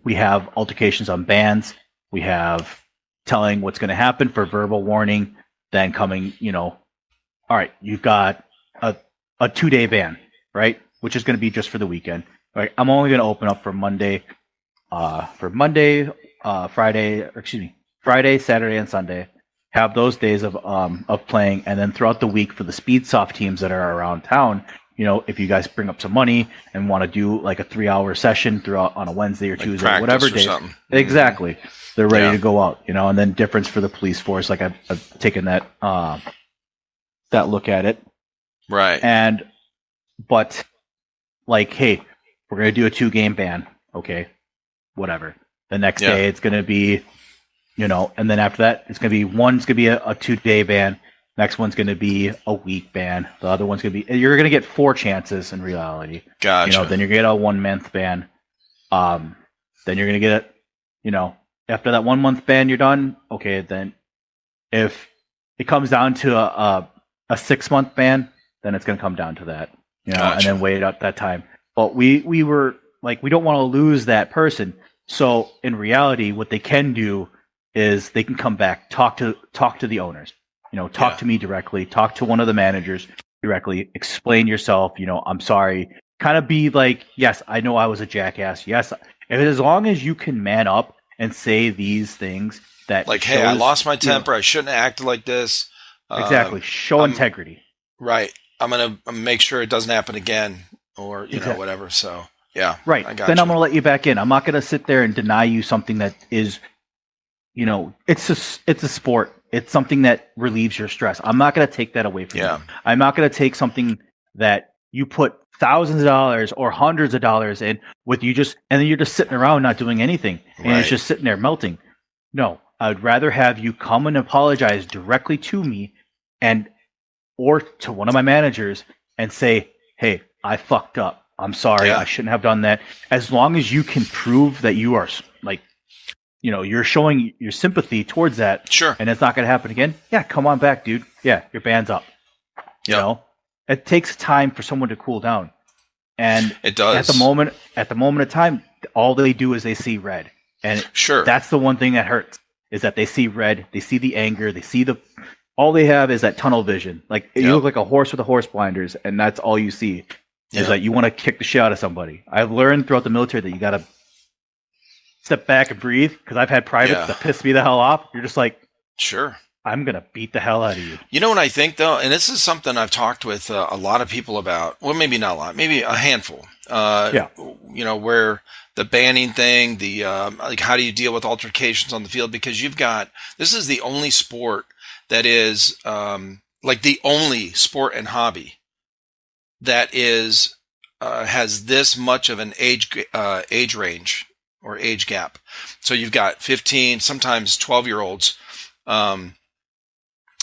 We have altercations on bans. We have telling what's going to happen for verbal warning. Then coming, all right, you've got a 2-day ban, right? Which is going to be just for the weekend. All right, I'm only going to open up for Friday, Saturday, and Sunday. Have those days of playing, and then throughout the week for the speed soft teams that are around town, if you guys bring up some money and want to do like a 3-hour session throughout on a Wednesday or Like Tuesday, practice whatever or day. something. Exactly. They're ready Yeah. to go out, and then difference for the police force. Like I've taken that look at it. Right. But like, hey, we're going to do a 2-game ban. Okay. Whatever. The next day it's going to be, and then after that, it's going to be one's going to be a 2-day ban. Next one's going to be a week ban. The other one's going to be, you're going to get 4 chances in reality. Gotcha. Then you're going to get a 1-month ban. Then you're going to get, after that 1-month ban, you're done. Okay. Then if it comes down to a 6-month ban, then it's going to come down to that, Gotcha. and then wait out that time. But we were like, we don't want to lose that person. So in reality, what they can do is they can come back, talk to the owners, talk to me directly, talk to one of the managers directly, explain yourself. I'm sorry. Kind of be like, yes, I know I was a jackass. Yes, as long as you can man up and say these things that like, hey, I lost my temper. I shouldn't have acted like this. Exactly. Show integrity. Right. I'm gonna make sure it doesn't happen again, or whatever. So yeah. Right. Then I'm gonna let you back in. I'm not gonna sit there and deny you something that is, it's a sport. It's something that relieves your stress. I'm not gonna take that away from you. I'm not gonna take something that you put thousands of dollars or hundreds of dollars in with you and then you're just sitting around not doing anything, and it's just sitting there melting. No, I'd rather have you come and apologize directly to me or to one of my managers and say, hey, I fucked up. I'm sorry. I shouldn't have done that. As long as you can prove that you are like, you're showing your sympathy towards that. Sure. And it's not going to happen again. Yeah. Come on back, dude. Yeah. Your band's up. It takes time for someone to cool down. And it does. At the moment of time, all they do is they see red. And that's the one thing that hurts, is that they see red. They see the anger. They see all they have is that tunnel vision. Like you look like a horse with the horse blinders, and that's all you see is that you want to kick the shit out of somebody. I've learned throughout the military that you got to step back and breathe, because I've had privates that piss me the hell off. You're just like, sure, I'm going to beat the hell out of you. You know what I think, though? And this is something I've talked with a lot of people about. Well, maybe not a lot, maybe a handful. Where the banning thing, like how do you deal with altercations on the field? Because this is the only sport that is like the only sport and hobby that is has this much of an age range or age gap. So you've got 15, sometimes 12-year-olds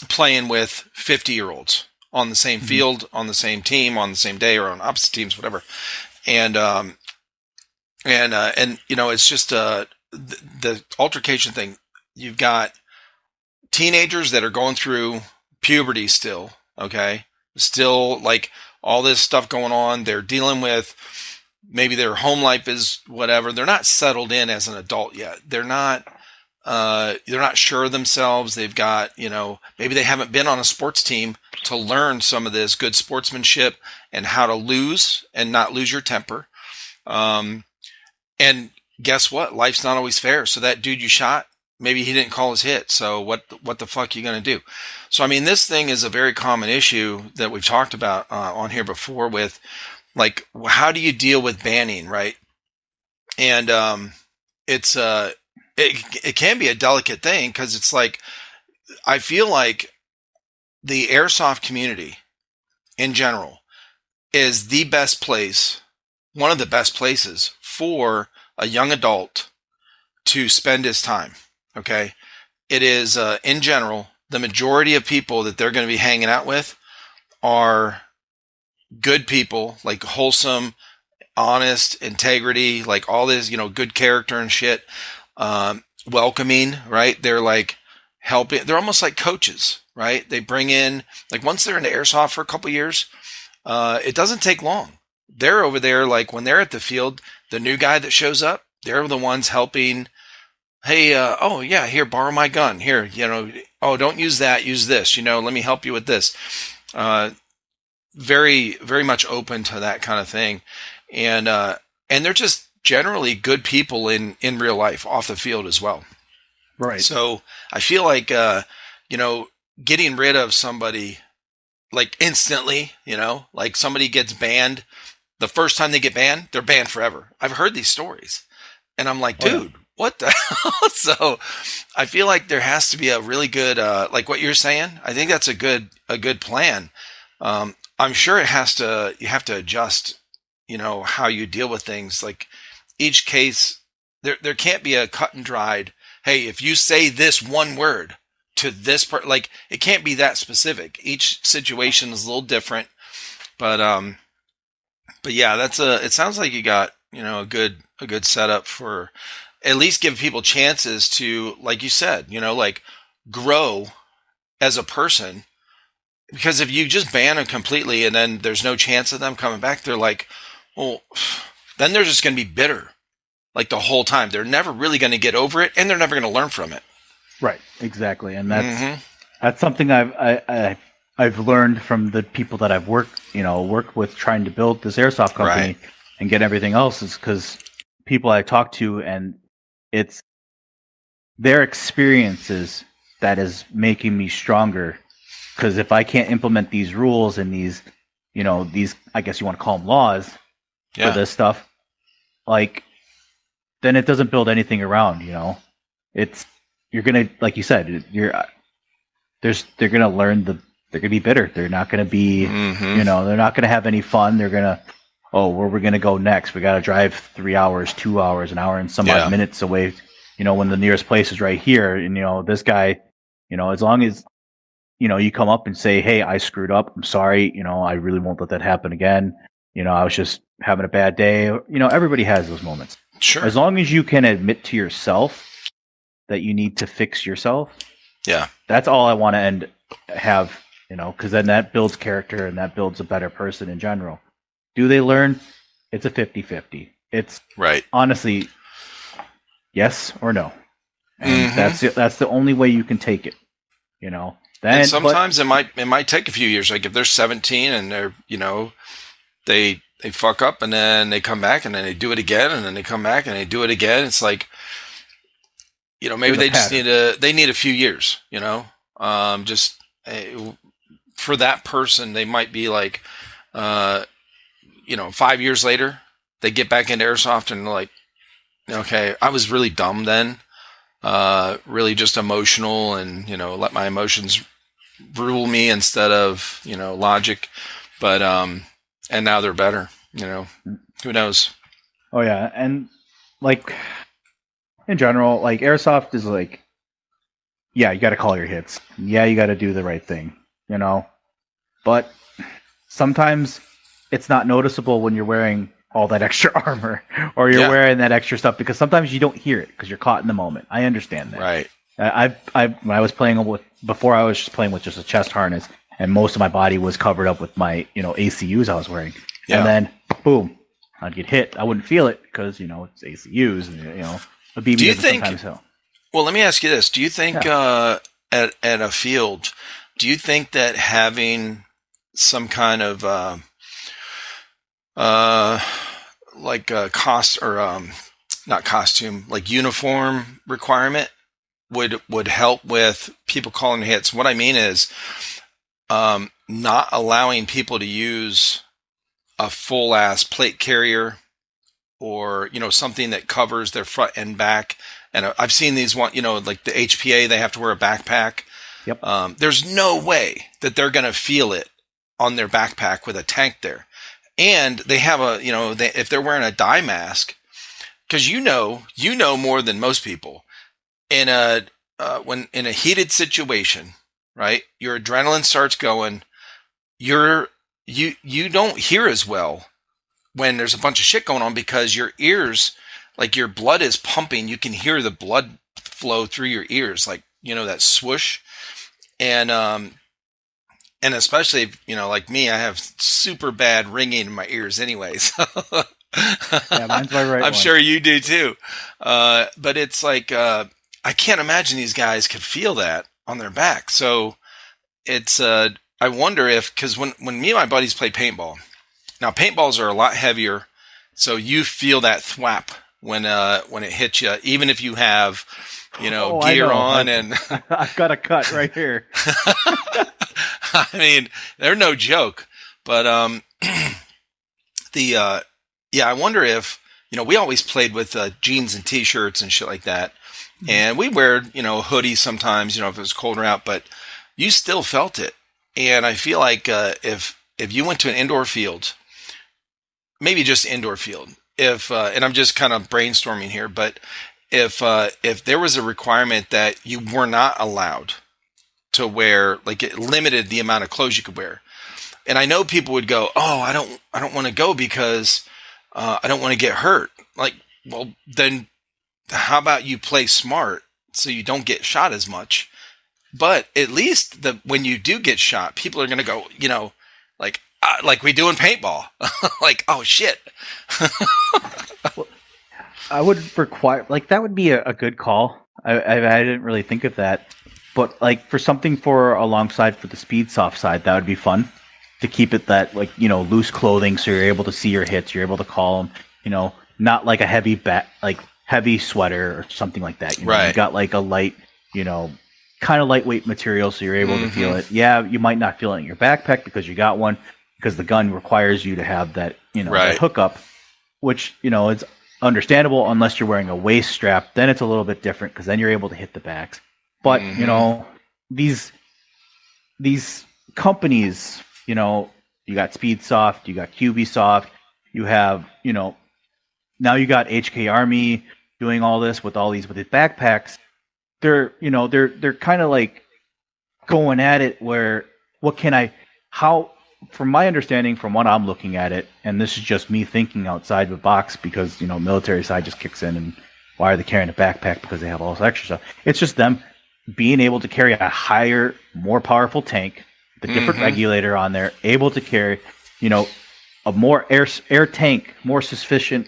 playing with 50-year-olds on the same field, on the same team, on the same day, or on opposite teams, whatever. And it's just the altercation thing. You've got teenagers that are going through puberty still, okay? Still, like, all this stuff going on. They're dealing with, maybe their home life is whatever. They're not settled in as an adult yet. They're not sure of themselves. They've got, maybe they haven't been on a sports team to learn some of this good sportsmanship and how to lose and not lose your temper. And guess what? Life's not always fair. So that dude you shot, maybe he didn't call his hit. So what the fuck are you going to do? So, I mean, this thing is a very common issue that we've talked about on here before with, like, how do you deal with banning, right? And it can be a delicate thing, because it's like, I feel like the airsoft community in general is the best place, one of the best places for a young adult to spend his time. Okay. It is, in general, the majority of people that they're going to be hanging out with are good people, like wholesome, honest, integrity, like all this, good character and shit. Welcoming, right? They're like helping. They're almost like coaches, right? They bring in, like, once they're into airsoft for a couple years, it doesn't take long. They're over there, like, when they're at the field, the new guy that shows up, they're the ones helping. Hey, oh yeah, here, borrow my gun. Here, oh, don't use that, use this. Let me help you with this. Very, very much open to that kind of thing, and they're just generally good people in real life, off the field as well. Right. So I feel like, getting rid of somebody like instantly, like somebody gets banned. The first time they get banned, they're banned forever. I've heard these stories. And I'm like, Oh yeah. dude, what the hell? So I feel like there has to be a really good, like what you're saying. I think that's a good plan. I'm sure you have to adjust, how you deal with things. Like each case, there can't be a cut and dried, hey, if you say this one word to this part, like it can't be that specific. Each situation is a little different, but, but yeah, it sounds like you got, a good setup for at least give people chances to, like you said, like grow as a person. Because if you just ban them completely and then there's no chance of them coming back, they're like, well, then they're just going to be bitter like the whole time. They're never really going to get over it, and they're never going to learn from it. Right. Exactly. And Mm-hmm. that's something I've learned from the people that I've worked with trying to build this airsoft company Right. and get everything else, is because people I talk to, and it's their experiences that is making me stronger. Because if I can't implement these rules and these, I guess you want to call them laws for Yeah. this stuff, like, then it doesn't build anything around. It's you're gonna, like you said, they're gonna they're gonna be bitter. They're not gonna be, Mm-hmm. they're not gonna have any fun. They're gonna, oh, where we're gonna go next? We gotta drive 3 hours, 2 hours, an hour and some Yeah. odd minutes away. When the nearest place is right here, and this guy, as long as you come up and say, hey, I screwed up. I'm sorry. I really won't let that happen again. I was just having a bad day. Everybody has those moments. Sure. As long as you can admit to yourself that you need to fix yourself, Yeah. that's all I want to have, because then that builds character and that builds a better person in general. Do they learn? It's a 50-50. It's Right. honestly yes or no. And Mm-hmm. that's the only way you can take it. Then, And sometimes it might take a few years. Like if they're 17 and they're, they fuck up and then they come back and then they do it again and then they come back and they do it again. It's like, maybe they just need a few years, just for that person, they might be like, 5 years later, they get back into airsoft and they're like, okay, I was really dumb then, really just emotional and, let my emotions rule me instead of, logic. But, and now they're better, who knows? Oh yeah. And like in general, like airsoft is like, yeah, you got to call your hits. Yeah, you got to do the right thing, but sometimes it's not noticeable when you're wearing all that extra armor or you're Yeah. wearing that extra stuff, because sometimes you don't hear it because you're caught in the moment. I understand that. Right. When I was playing before, I was just playing with just a chest harness, and most of my body was covered up with my ACUs I was wearing. Yeah. And then boom, I'd get hit. I wouldn't feel it because it's ACUs, and a BB Do you doesn't think- sometimes help. Well, let me ask you this. Do you think at a field, do you think that having some kind of like a cost or not costume, like uniform requirement would help with people calling hits? What I mean is not allowing people to use a full ass plate carrier or something that covers their front and back. And I've seen these one, like the HPA, they have to wear a backpack. Yep. There's no way that they're going to feel it on their backpack with a tank there. And they have if they're wearing a dye mask, because you know more than most people, in when in a heated situation, right? Your adrenaline starts going. You don't hear as well when there's a bunch of shit going on, because your ears, like your blood is pumping. You can hear the blood flow through your ears, like, that swoosh. And especially, like me, I have super bad ringing in my ears anyway. So Yeah, mine's my right I'm one. sure you do too. But it's like, I can't imagine these guys could feel that on their back. So it's, I wonder if, because when me and my buddies play paintball, now paintballs are a lot heavier, so you feel that thwap when it hits you, even if you have, I gear know. on and I've got a cut right here. I mean, they're no joke. But yeah, I wonder if we always played with jeans and t-shirts and shit like that, and we wear hoodies sometimes, if it was colder out, but you still felt it. And I feel like if you went to an indoor field, maybe just indoor field, if and I'm just kind of brainstorming here, but if there was a requirement that you were not allowed to wear, like it limited the amount of clothes you could wear. And I know people would go, "Oh, I don't want to go because I don't want to get hurt." Like, well, then how about you play smart so you don't get shot as much? But at least when you do get shot, people are going to go, like we do in paintball, like, oh shit. Well, I would require like that would be a good call. I didn't really think of that, but like for something for alongside for the speed soft side, that would be fun to keep it that like loose clothing, so you're able to see your hits, you're able to call them. Not like a heavy sweater or something like that. Right. You got like a light, kind of lightweight material, so you're able to feel it. Yeah, you might not feel it in your backpack because you got one, because the gun requires you to have that, Right. that hookup, which it's understandable unless you're wearing a waist strap. Then it's a little bit different because then you're able to hit the backs. But these companies, you got Speedsoft, you got QBsoft, you have now you got HK Army doing all this with these backpacks. They're kind of like going at it where from my understanding, from what I'm looking at it, and this is just me thinking outside the box because military side just kicks in, and why are they carrying a backpack? Because they have all this extra stuff. It's just them being able to carry a higher, more powerful tank, the different regulator on there, able to carry a more air tank, more sufficient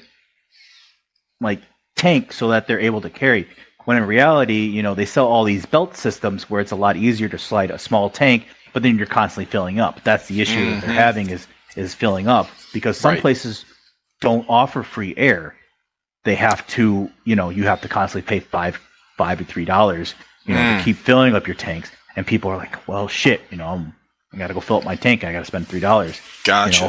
like tank, so that they're able to carry. When in reality, they sell all these belt systems where it's a lot easier to slide a small tank, but then you're constantly filling up. That's the issue that they're having is filling up, because some places don't offer free air. They have to, you have to constantly pay $5 to $3, to keep filling up your tanks. And people are like, well, shit, I got to go fill up my tank. I got to spend $3. Gotcha.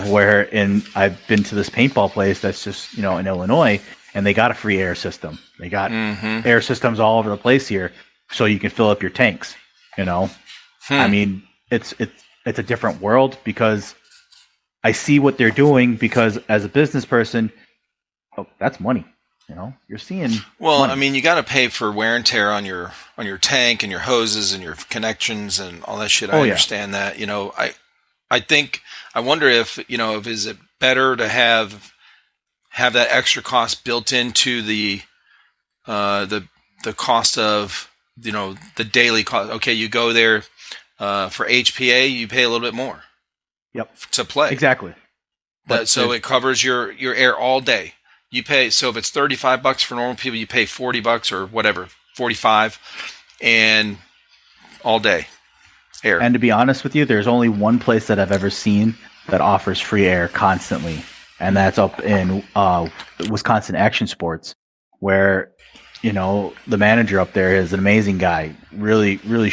I've been to this paintball place that's just, in Illinois, and they got a free air system. They got air systems all over the place here, so you can fill up your tanks. I mean, it's a different world, because I see what they're doing, because as a business person, that's money. You're seeing. Well, money. I mean, you got to pay for wear and tear on your tank and your hoses and your connections and all that shit. I understand that. I wonder if is it better to have that extra cost built into the cost of the daily cost. Okay, you go there for HPA, you pay a little bit more. Yep. To play. Exactly. So it covers your air all day. You pay, so if it's $35 for normal people, you pay $40 or whatever, 45, and all day air. And to be honest with you, there's only one place that I've ever seen that offers free air constantly, and that's up in Wisconsin Action Sports, where the manager up there is an amazing guy, really, really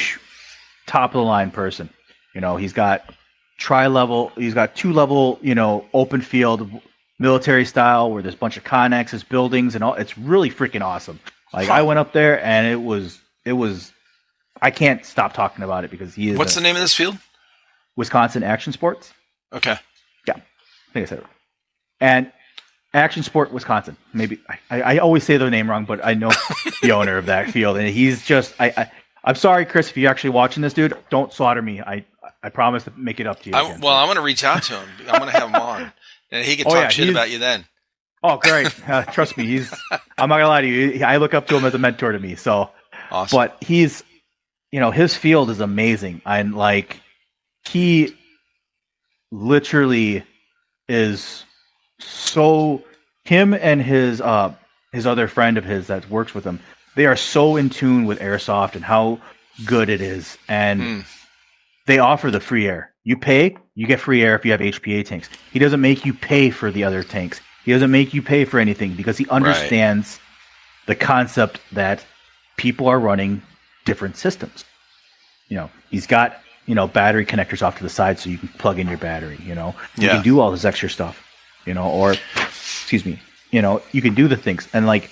top of the line person. He's got tri-level, he's got 2-level, open field, military style, where there's a bunch of connexes, buildings, and all. It's really freaking awesome. Like, I went up there, and it was. I can't stop talking about it, because he is. What's the name of this field? Wisconsin Action Sports. Okay. Yeah, I think I said it right. And Action Sport Wisconsin. Maybe I always say the name wrong, but I know the owner of that field, and he's just. I'm sorry, Chris, if you're actually watching this, dude. Don't slaughter me. I promise to make it up to you. I'm going to reach out to him. I'm going to have him on. And he can talk shit about you then. Oh, great. Trust me. I'm not going to lie to you. I look up to him as a mentor to me. So, awesome. But he's, his field is amazing. And he literally is so, him and his other friend of his that works with him, they are so in tune with Airsoft and how good it is. And they offer the free air. You pay, you get free air if you have HPA tanks. He doesn't make you pay for the other tanks. He doesn't make you pay for anything, because he understands the concept that people are running different systems. He's got battery connectors off to the side so you can plug in your battery. You Yeah. can do all this extra stuff. Or excuse me, you can do the things, and like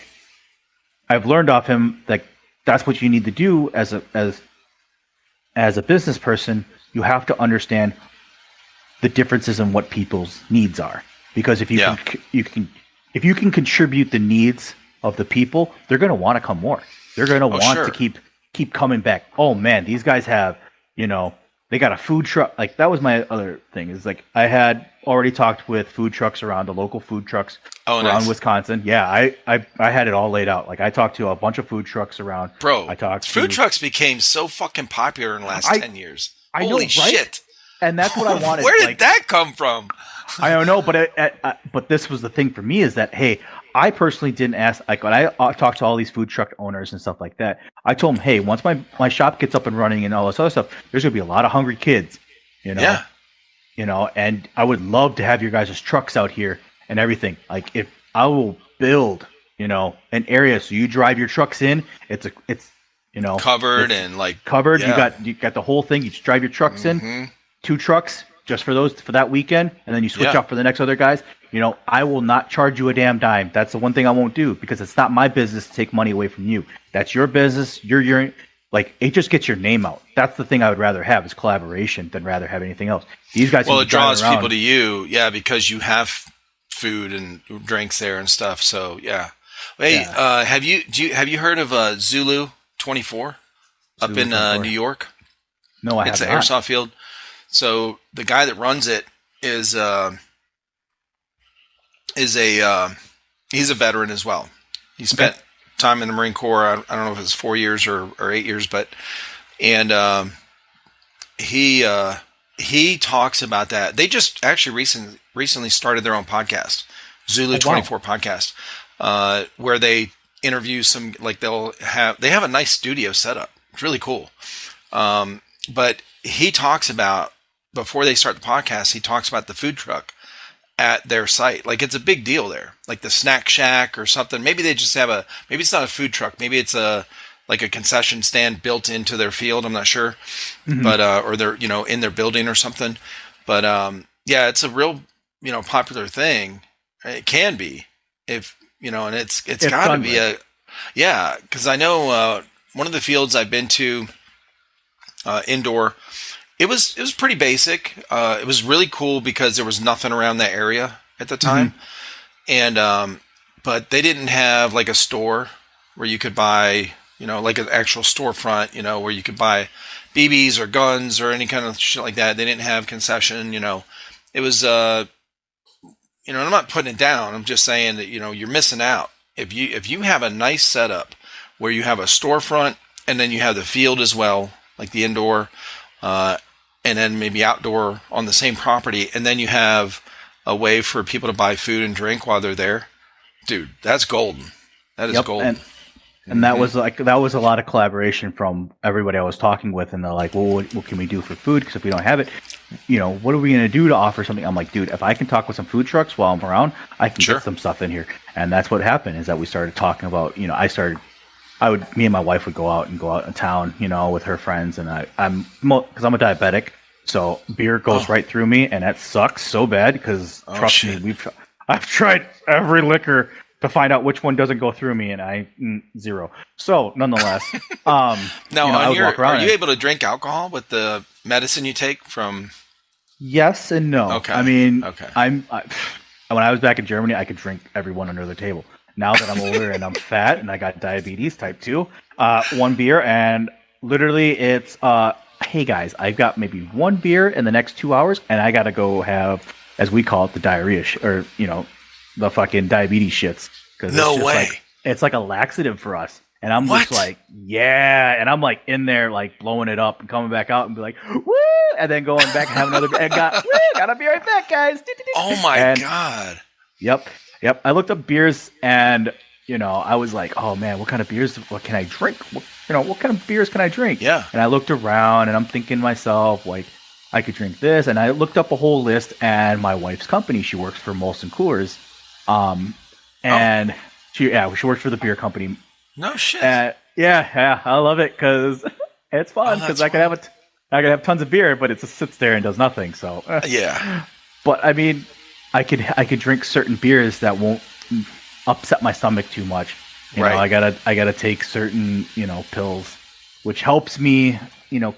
I've learned off him that that's what you need to do as a business person. You have to understand the differences in what people's needs are, because if if you can contribute the needs of the people, they're going to want to come more. They're going to want to keep coming back. Oh man, these guys have, they got a food truck. Like that was my other thing, is like I had already talked with food trucks around, the local food trucks around Wisconsin. Yeah, I had it all laid out. Like I talked to a bunch of food trucks around. Bro, food trucks became so fucking popular in the last 10 years. Holy shit. And that's what I wanted. Where did that come from? I don't know, but this was the thing for me, is that, hey, I personally didn't ask. Like when I talked to all these food truck owners and stuff like that, I told them, hey, once my shop gets up and running and all this other stuff, there's gonna be a lot of hungry kids, Yeah. And I would love to have your guys' trucks out here and everything. Like if I will build, an area so you drive your trucks in, it's covered and like covered. Yeah. You got the whole thing. You just drive your trucks in, 2 trucks just for that weekend, and then you switch out for the next other guys. I will not charge you a damn dime. That's the one thing I won't do, because it's not my business to take money away from you. That's your business. You're like, it just gets your name out. That's the thing I would rather have, is collaboration than rather have anything else. These guys. Well, it draws people to you, because you have food and drinks there and stuff. So yeah. Hey, have you heard of Zulu 24 up in New York? No, I haven't. It's an airsoft field. So the guy that runs it is he's a veteran as well. He spent time in the Marine Corps. I don't know if it's 4 years or 8 years, but he talks about that. They just actually recently started their own podcast, Zulu 24 podcast, where they interview some, like they have a nice studio setup. It's really cool. But he talks about, before they start the podcast, he talks about the food truck at their site. Like it's a big deal there, like the snack shack or something. Maybe they just have maybe it's not a food truck. Maybe it's like a concession stand built into their field. I'm not sure, but, or they're, in their building or something. But, yeah, it's a real, popular thing. It can be, if, and it's gotta be cause I know, one of the fields I've been to, indoor, it was pretty basic. It was really cool because there was nothing around that area at the time. And, but they didn't have like a store where you could buy, like an actual storefront, where you could buy BBs or guns or any kind of shit like that. They didn't have concession, it was, I'm not putting it down. I'm just saying that, you're missing out. If you have a nice setup where you have a storefront and then you have the field as well, like the indoor, and then maybe outdoor on the same property, and then you have a way for people to buy food and drink while they're there, dude, that's golden. That is golden. And that was a lot of collaboration from everybody I was talking with, and they're like, well, what can we do for food? Because if we don't have it, what are we going to do to offer something? I'm like, dude, if I can talk with some food trucks while I'm around, I can get some stuff in here. And that's what happened, is that we started talking about, me and my wife would go out in town, with her friends, and because I'm a diabetic, so beer goes right through me, and that sucks so bad, because trust me, I've tried every liquor to find out which one doesn't go through me, and I zero. So nonetheless, now are you able to drink alcohol with the medicine you take from? Yes and no. Okay. I mean, when I was back in Germany, I could drink everyone under the table. Now that I'm older and I'm fat and I got diabetes type 2, one beer, and literally it's, hey guys, I've got maybe one beer in the next 2 hours, and I got to go have, as we call it, the diarrhea, or, the fucking diabetes shits. No way. It's like a laxative for us. And I'm just like, yeah. And I'm like in there, like blowing it up and coming back out and be like, woo. And then going back and having another beer. And gotta be right back, guys. Oh my God. Yep. I looked up beers, and, I was like, oh man, what kind of beers, what can I drink? What kind of beers can I drink? Yeah. And I looked around, and I'm thinking to myself, like, I could drink this. And I looked up a whole list, and my wife's company, she works for Molson Coors. She works for the beer company. No shit. Yeah, I love it because it's fun, because I I can have tons of beer, but it just sits there and does nothing. So, Yeah. but I mean, I could drink certain beers that won't upset my stomach too much. You know, Right. I gotta take certain pills, which helps me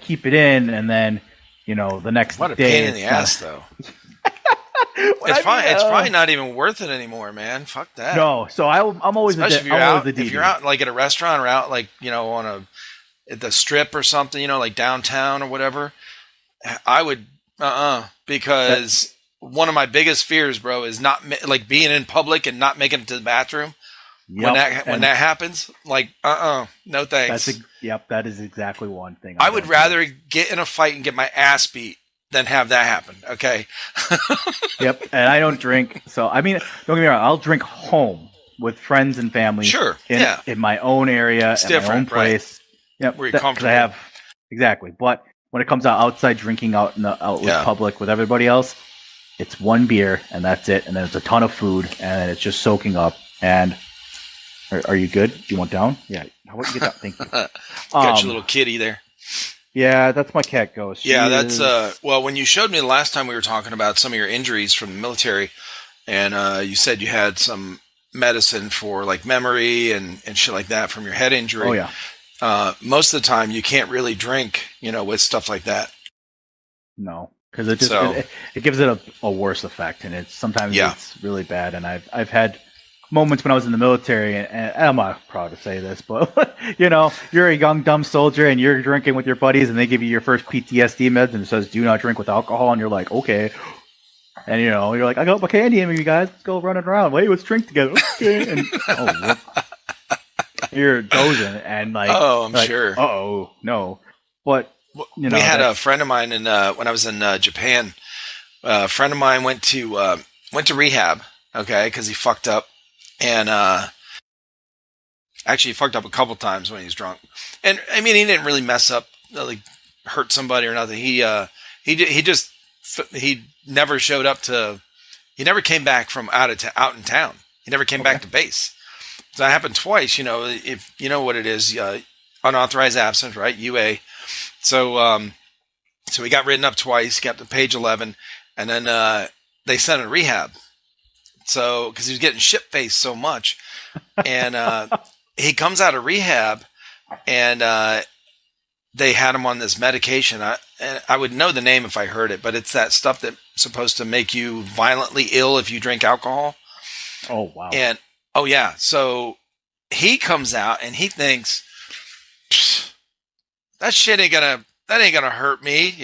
keep it in, and then the next What a day pain in the it's not. ass, though. What I mean, It's probably not even worth it anymore, man. Fuck that. no. So I'm always Especially I'm always a if you're DD. out like at a restaurant or out like on at the strip or something, like downtown or whatever. I would That because one of my biggest fears, bro, is not like being in public and not making it to the bathroom Yep, when and that happens. Like no thanks. yep. That is exactly one thing I I would don't do. rather get in a fight and get my ass beat than have that happen. Okay. Yep, and I don't drink. So I mean, don't get me wrong. I'll drink home with friends and family Sure. in Yeah. in my own area, It's at my own different, right? place. Yep, Where you're because I comfortable. have exactly. But when it comes outside drinking out with Yeah. public with everybody else, it's one beer and that's it, and then it's a ton of food and then it's just soaking up. And are you good? Do you want down? Yeah. How about you get down? Thank you. Got your little kitty there. Yeah, that's my cat Ghost. She Yeah, that's is- well. When you showed me the last time we were talking about some of your injuries from the military, and you said you had some medicine for like memory and shit like that from your head injury. Oh yeah. Most of the time, you can't really drink, with stuff like that. No, because it just So- it gives it a worse effect, and sometimes Yeah. it's really bad. And I've had moments when I was in the military, and I'm not proud to say this, but you're a young dumb soldier and you're drinking with your buddies, and they give you your first PTSD meds, and it says do not drink with alcohol, and you're like okay, and you're like I got my candy in me, you guys, let's go running around. Wait, let's drink together. Okay, and whoop. You're dozing, and like Oh, I'm like, sure. Oh no, but We had a friend of mine when I was in Japan. A friend of mine went to rehab, okay, because he fucked up, and actually he fucked up a couple times when he was drunk. And I mean, he didn't really mess up, like hurt somebody or nothing. He never showed up to. He never came back from out in town. He never came back to base. So that happened twice. If you know what it is, unauthorized absence, right? UA. So he got written up twice, got to page 11, and then they sent him to rehab. So, because he was getting shit-faced so much. And he comes out of rehab, and they had him on this medication. I would know the name if I heard it, but it's that stuff that's supposed to make you violently ill if you drink alcohol. Oh, wow. And, oh, yeah. So he comes out, and he thinks, that shit ain't gonna hurt me,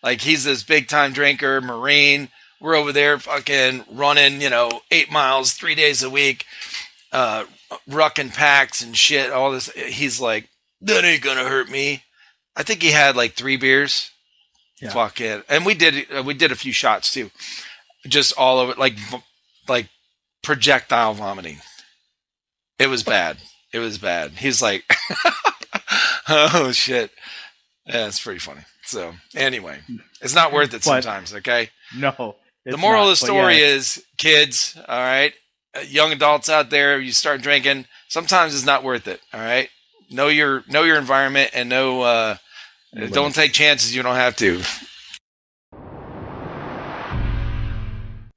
Like he's this big time drinker, Marine. We're over there fucking running, 8 miles, 3 days a week, rucking packs and shit, all this. He's like, that ain't gonna hurt me. I think he had like 3 beers. Yeah. Fuck it. And we did a few shots too. Just all over, like projectile vomiting. It was bad. It was bad. He's like, oh shit. Yeah, it's pretty funny. So anyway, it's not worth it sometimes. Okay. No. The moral of the but story yeah. is, kids. All right, young adults out there, you start drinking. Sometimes it's not worth it. All right. Know your environment and don't take chances you don't have to.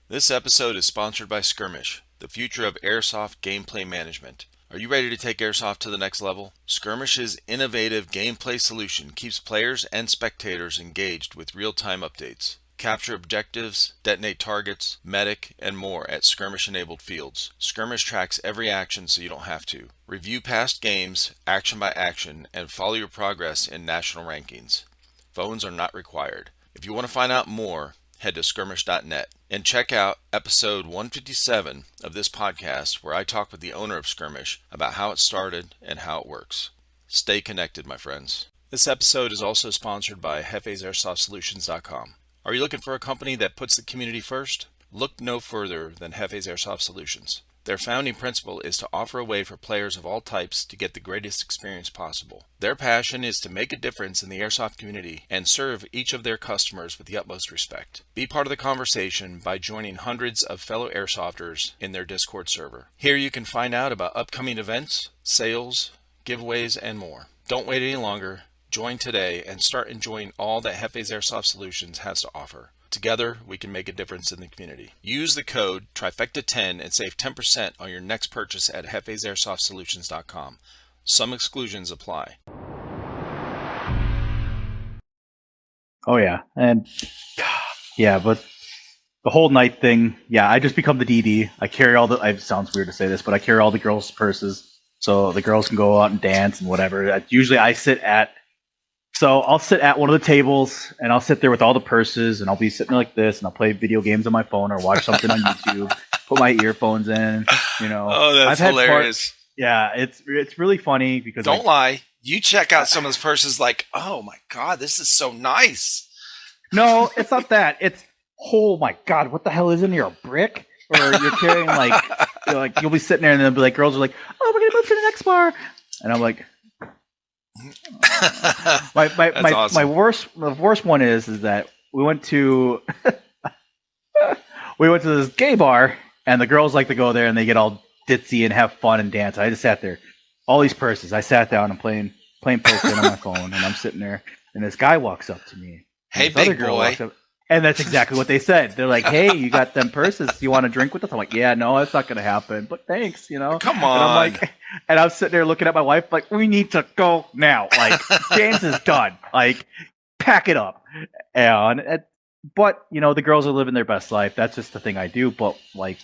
This episode is sponsored by Skirmish, the future of airsoft gameplay management. Are you ready to take airsoft to the next level? Skirmish's innovative gameplay solution keeps players and spectators engaged with real-time updates. Capture objectives, detonate targets, medic, and more at skirmish-enabled fields. Skirmish tracks every action so you don't have to. Review past games, action by action, and follow your progress in national rankings. Phones are not required. If you want to find out more, head to skirmish.net and check out episode 157 of this podcast where I talk with the owner of Skirmish about how it started and how it works. Stay connected, my friends. This episode is also sponsored by JefesAirsoftSolutions.com. Are you looking for a company that puts the community first? Look no further than Jefes Airsoft Solutions. Their founding principle is to offer a way for players of all types to get the greatest experience possible. Their passion is to make a difference in the airsoft community and serve each of their customers with the utmost respect. Be part of the conversation by joining hundreds of fellow airsofters in their Discord server. Here you can find out about upcoming events, sales, giveaways, and more. Don't wait any longer. Join today and start enjoying all that Hefe's Airsoft Solutions has to offer. Together, we can make a difference in the community. Use the code Trifecta10 and save 10% on your next purchase at hefesairsoft.solutions.com. Some exclusions apply. Oh yeah, and yeah, but the whole night thing, yeah, I just become the DD. I carry all the. It sounds weird to say this, but I carry all the girls' purses, so the girls can go out and dance and whatever. Usually, I sit at. So I'll sit at one of the tables, and I'll sit there with all the purses, and I'll be sitting like this, and I'll play video games on my phone or watch something on YouTube. Put my earphones in, you know. Oh, that's hilarious. Yeah, it's really funny because don't lie. You check out some of those purses, like, oh my god, this is so nice. No, it's not that. It's oh my god, what the hell is in here? A brick? Or you're carrying like you'll be sitting there and then be like, girls are like, oh, we're gonna move to the next bar, and I'm like. Awesome. My worst one is that we went to this gay bar and the girls like to go there and they get all ditzy and have fun and dance. I just sat there, all these purses. I sat down and playing poker on my phone, and I'm sitting there and this guy walks up to me. Hey, big boy. And that's exactly what they said. They're like, "Hey, you got them purses? Do you want to drink with us?" I'm like, "Yeah, no, that's not gonna happen. But thanks, you know." Come on. And I'm like, and I'm sitting there looking at my wife, like, "We need to go now. Like, James is done. Like, pack it up." But you know, the girls are living their best life. That's just the thing I do. But like,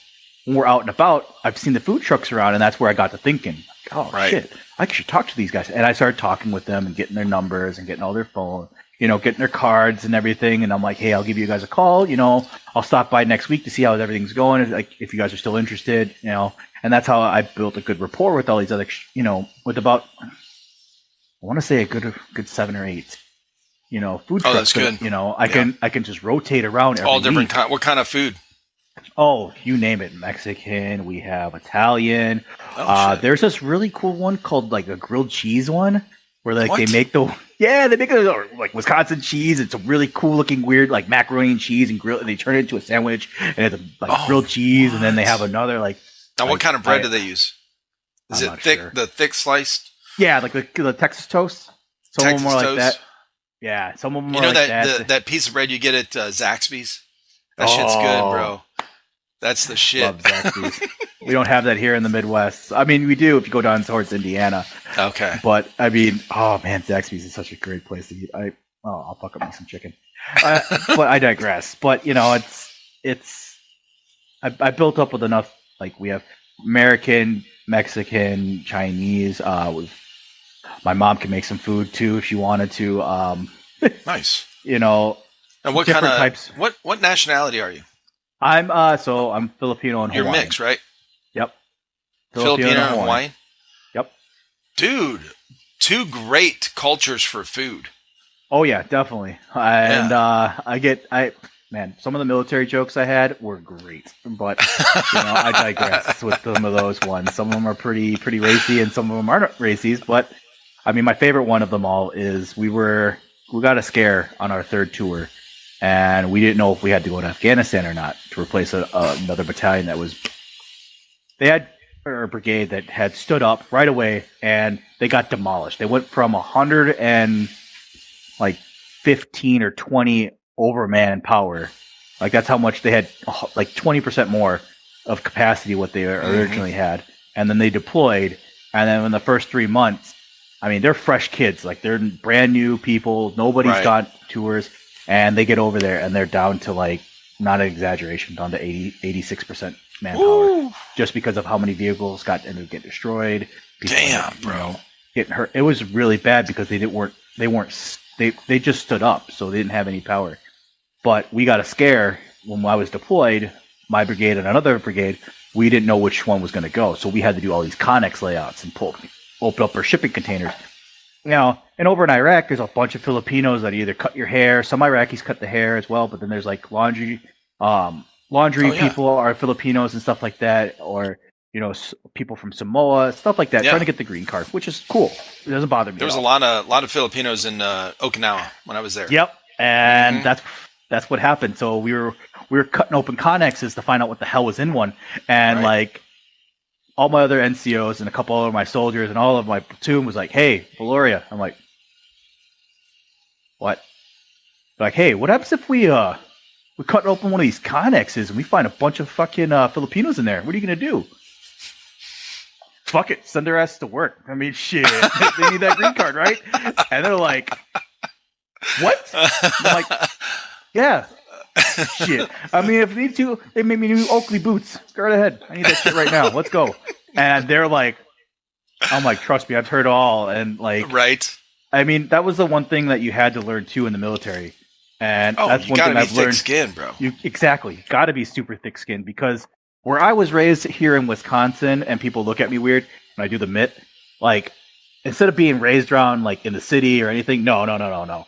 when we're out and about, I've seen the food trucks around, and that's where I got to thinking, "Oh shit, I should talk to these guys." And I started talking with them and getting their numbers and getting all their phone. You know, getting their cards and everything, and I'm like, hey, I'll give you guys a call. You know, I'll stop by next week to see how everything's going. Like, if you guys are still interested, you know, and that's how I built a good rapport with all these other, you know, with about, I want to say a good 7 or 8, you know, food trucks. That's good. You know, I can just rotate around every all different week. What kind of food? Oh, you name it. Mexican. We have Italian. There's this really cool one called like a grilled cheese one. Where like they make it like Wisconsin cheese. It's a really cool looking weird like macaroni and cheese and grill, and they turn it into a sandwich and it's like grilled cheese, and then they have another like. Now, what kind of bread do they use? Is it thick? Sure. The thick sliced? Yeah, like the Texas toast. Some of them more like that. Yeah, some of them more like that. that piece of bread you get at Zaxby's. That shit's good, bro. That's the shit. Love Zaxby's. We don't have that here in the Midwest. I mean, we do if you go down towards Indiana. Okay. But I mean, oh man, Zaxby's is such a great place to eat. I'll fuck up me some chicken. But I digress. But you know, I built up with enough. Like we have American, Mexican, Chinese. My mom can make some food too if she wanted to. Nice. You know. And what kind of types? What nationality are you? I'm Filipino and Hawaiian. You're mixed, right? Yep. Filipino and Hawaiian? Yep. Dude, 2 great cultures for food. Oh yeah, definitely. And some of the military jokes I had were great, but you know, I digress with some of those ones. Some of them are pretty racy, and some of them aren't racy. But I mean, my favorite one of them all is we got a scare on our 3rd tour. And we didn't know if we had to go to Afghanistan or not to replace another battalion they had a brigade that had stood up right away, and they got demolished. They went from 115 or 20 over manpower. Like that's how much they had, like 20% more of capacity what they originally had. And then they deployed, and then in the first 3 months, I mean, they're fresh kids. Like they're brand new people. Nobody's got tours. And they get over there, and they're down to, like, not an exaggeration, down to 86% manpower. Just because of how many vehicles ended up getting destroyed. Damn, bro. Getting hurt. It was really bad because they just stood up, so they didn't have any power. But we got a scare when I was deployed, my brigade and another brigade, we didn't know which one was going to go. So we had to do all these Connex layouts and open up our shipping containers. You know, and over in Iraq, there's a bunch of Filipinos that either cut your hair. Some Iraqis cut the hair as well, but then there's like laundry people are Filipinos and stuff like that, or you know, people from Samoa, stuff like that, trying to get the green card, which is cool. It doesn't bother me. There was a lot of Filipinos in Okinawa when I was there. Yep, and that's what happened. So we were cutting open Connexes to find out what the hell was in one, and like. All my other NCOs and a couple of my soldiers and all of my platoon was like, "Hey, Valoria." I'm like, What? Like, hey, what happens if we cut open one of these Connexes and we find a bunch of fucking Filipinos in there? What are you gonna do? Fuck it, send their ass to work. I mean, shit, they need that green card, right? And they're like, what? I'm like, yeah, shit. I mean, if they need to, they made me new Oakley boots. Go right ahead. I need that shit right now. Let's go. And they're like, I'm like, trust me, I've heard all. And like, right. I mean, that was the one thing that you had to learn too in the military. And that's one thing I've learned. Thick-skinned, bro. Exactly. You got to be super thick-skinned because where I was raised here in Wisconsin, and people look at me weird when I do the mitt, like, instead of being raised around, like, in the city or anything, no.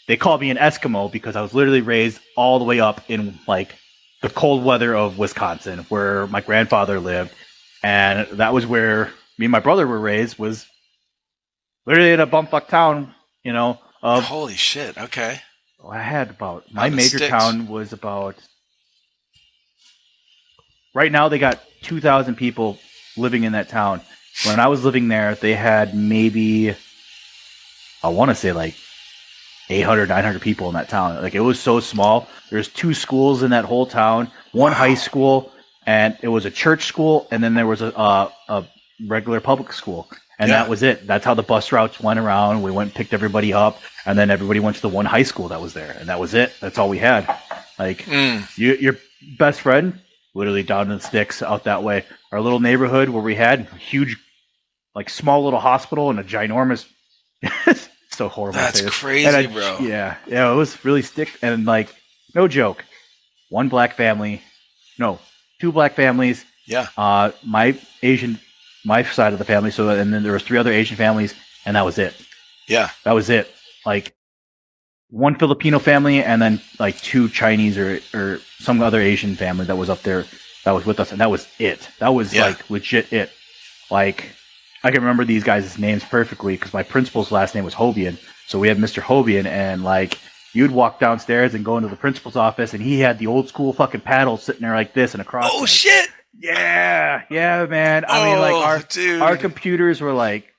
They called me an Eskimo because I was literally raised all the way up in, like, the cold weather of Wisconsin, where my grandfather lived. And that was where me and my brother were raised, was literally in a bumfuck town, you know. Holy shit, okay. I had about, my major town was about, right now they got 2,000 people living in that town. When I was living there, they had maybe, I want to say like 800, 900 people in that town. Like, it was so small. There's 2 schools in that whole town, one high school, and it was a church school, and then there was a regular public school. And that was it. That's how the bus routes went around. We went and picked everybody up, and then everybody went to the one high school that was there, and that was it. That's all we had. Like, your best friend, literally down in the sticks out that way. Our little neighborhood where we had a huge, like, small little hospital and a ginormous. So horrible. That's crazy, bro. Yeah, it was really stick, and like, no joke, 2 black families. Yeah. My side of the family, so, and then there was 3 other Asian families, and that was it. Yeah. That was it. Like, 1 Filipino family, and then like 2 Chinese or some other Asian family that was up there that was with us, and that was it. That was like legit it. Like, I can remember these guys' names perfectly because my principal's last name was Hobian, so we had Mr. Hobian, and like, you'd walk downstairs and go into the principal's office, and he had the old school fucking paddle sitting there like this and across. Oh, shit! Yeah, man. I mean, like, our computers were like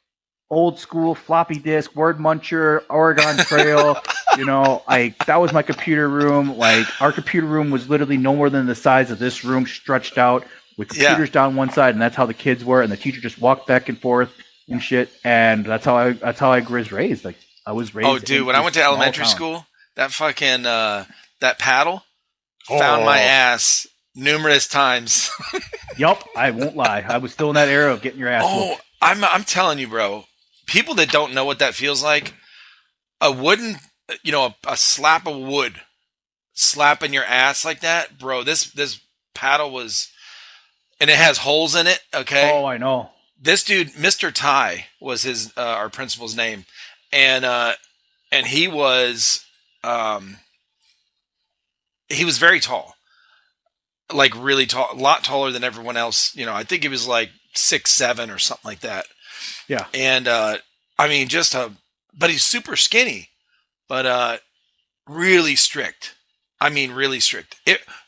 old school floppy disk, word muncher, Oregon Trail. You know, like, that was my computer room. Like, our computer room was literally no more than the size of this room, stretched out with computers down one side, and that's how the kids were. And the teacher just walked back and forth and shit. And that's how I was raised. Like, I was raised. Oh, dude, when I went to elementary school, that fucking that paddle found my ass numerous times. Yup, I won't lie. I was still in that era of getting your ass whooped. I'm telling you, bro. People that don't know what that feels like, a wooden, a slap of wood slapping your ass like that, bro. This paddle was, and it has holes in it. Okay. Oh, I know. This dude, Mr. Ty, was his our principal's name, and he was very tall. Like, really tall, a lot taller than everyone else. I think he was like 6'7" or something like that. Yeah. And I mean, but he's super skinny, but really strict. I mean, really strict.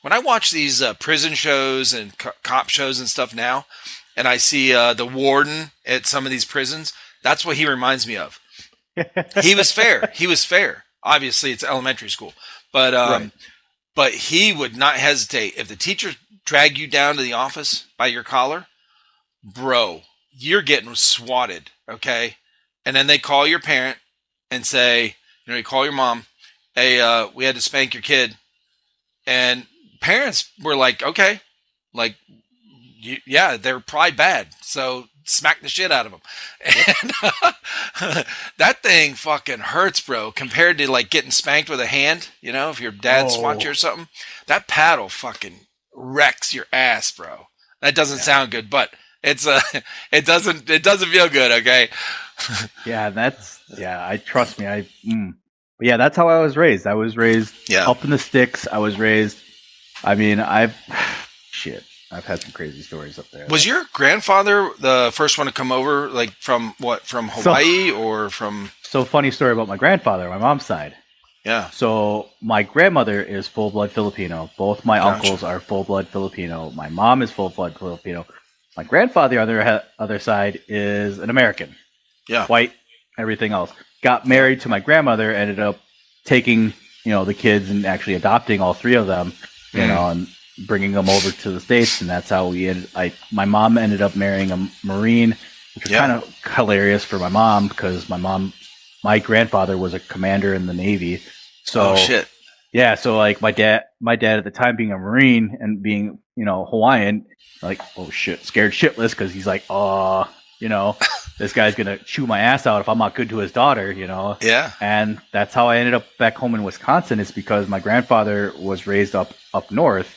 When I watch these prison shows and cop shows and stuff now, and I see the warden at some of these prisons, that's what he reminds me of. He was fair. Obviously, it's elementary school, but right. But he would not hesitate. If the teacher dragged you down to the office by your collar, bro, you're getting swatted, okay? And then they call your parent and say, you call your mom, hey, we had to spank your kid. And parents were like, okay, like, yeah, they're probably bad, so smack the shit out of them. And that thing fucking hurts, bro, compared to like getting spanked with a hand, if your dad swats you or something. That paddle fucking wrecks your ass, bro. That doesn't sound good, but it doesn't feel good, okay? I trust me. But yeah, that's how I was raised. I was raised up in the sticks. I was raised, I mean, I've had some crazy stories up there. Was your grandfather the first one to come over, like, from Hawaii or from? So, funny story about my grandfather, my mom's side. Yeah. So, my grandmother is full-blood Filipino. Both my uncles are full-blood Filipino. My mom is full-blood Filipino. My grandfather on the other side is an American. Yeah. White, everything else. got married to my grandmother, ended up taking, the kids and actually adopting all three of them, and bringing them over to the States. And that's how my mom ended up marrying a Marine, which was kind of hilarious for my mom because my grandfather was a commander in the Navy. So, oh shit. Yeah, so like my dad at the time being a Marine and being, Hawaiian, like, oh shit, scared shitless because he's like, this guy's gonna chew my ass out if I'm not good to his daughter, Yeah. And that's how I ended up back home in Wisconsin. Is because my grandfather was raised up north,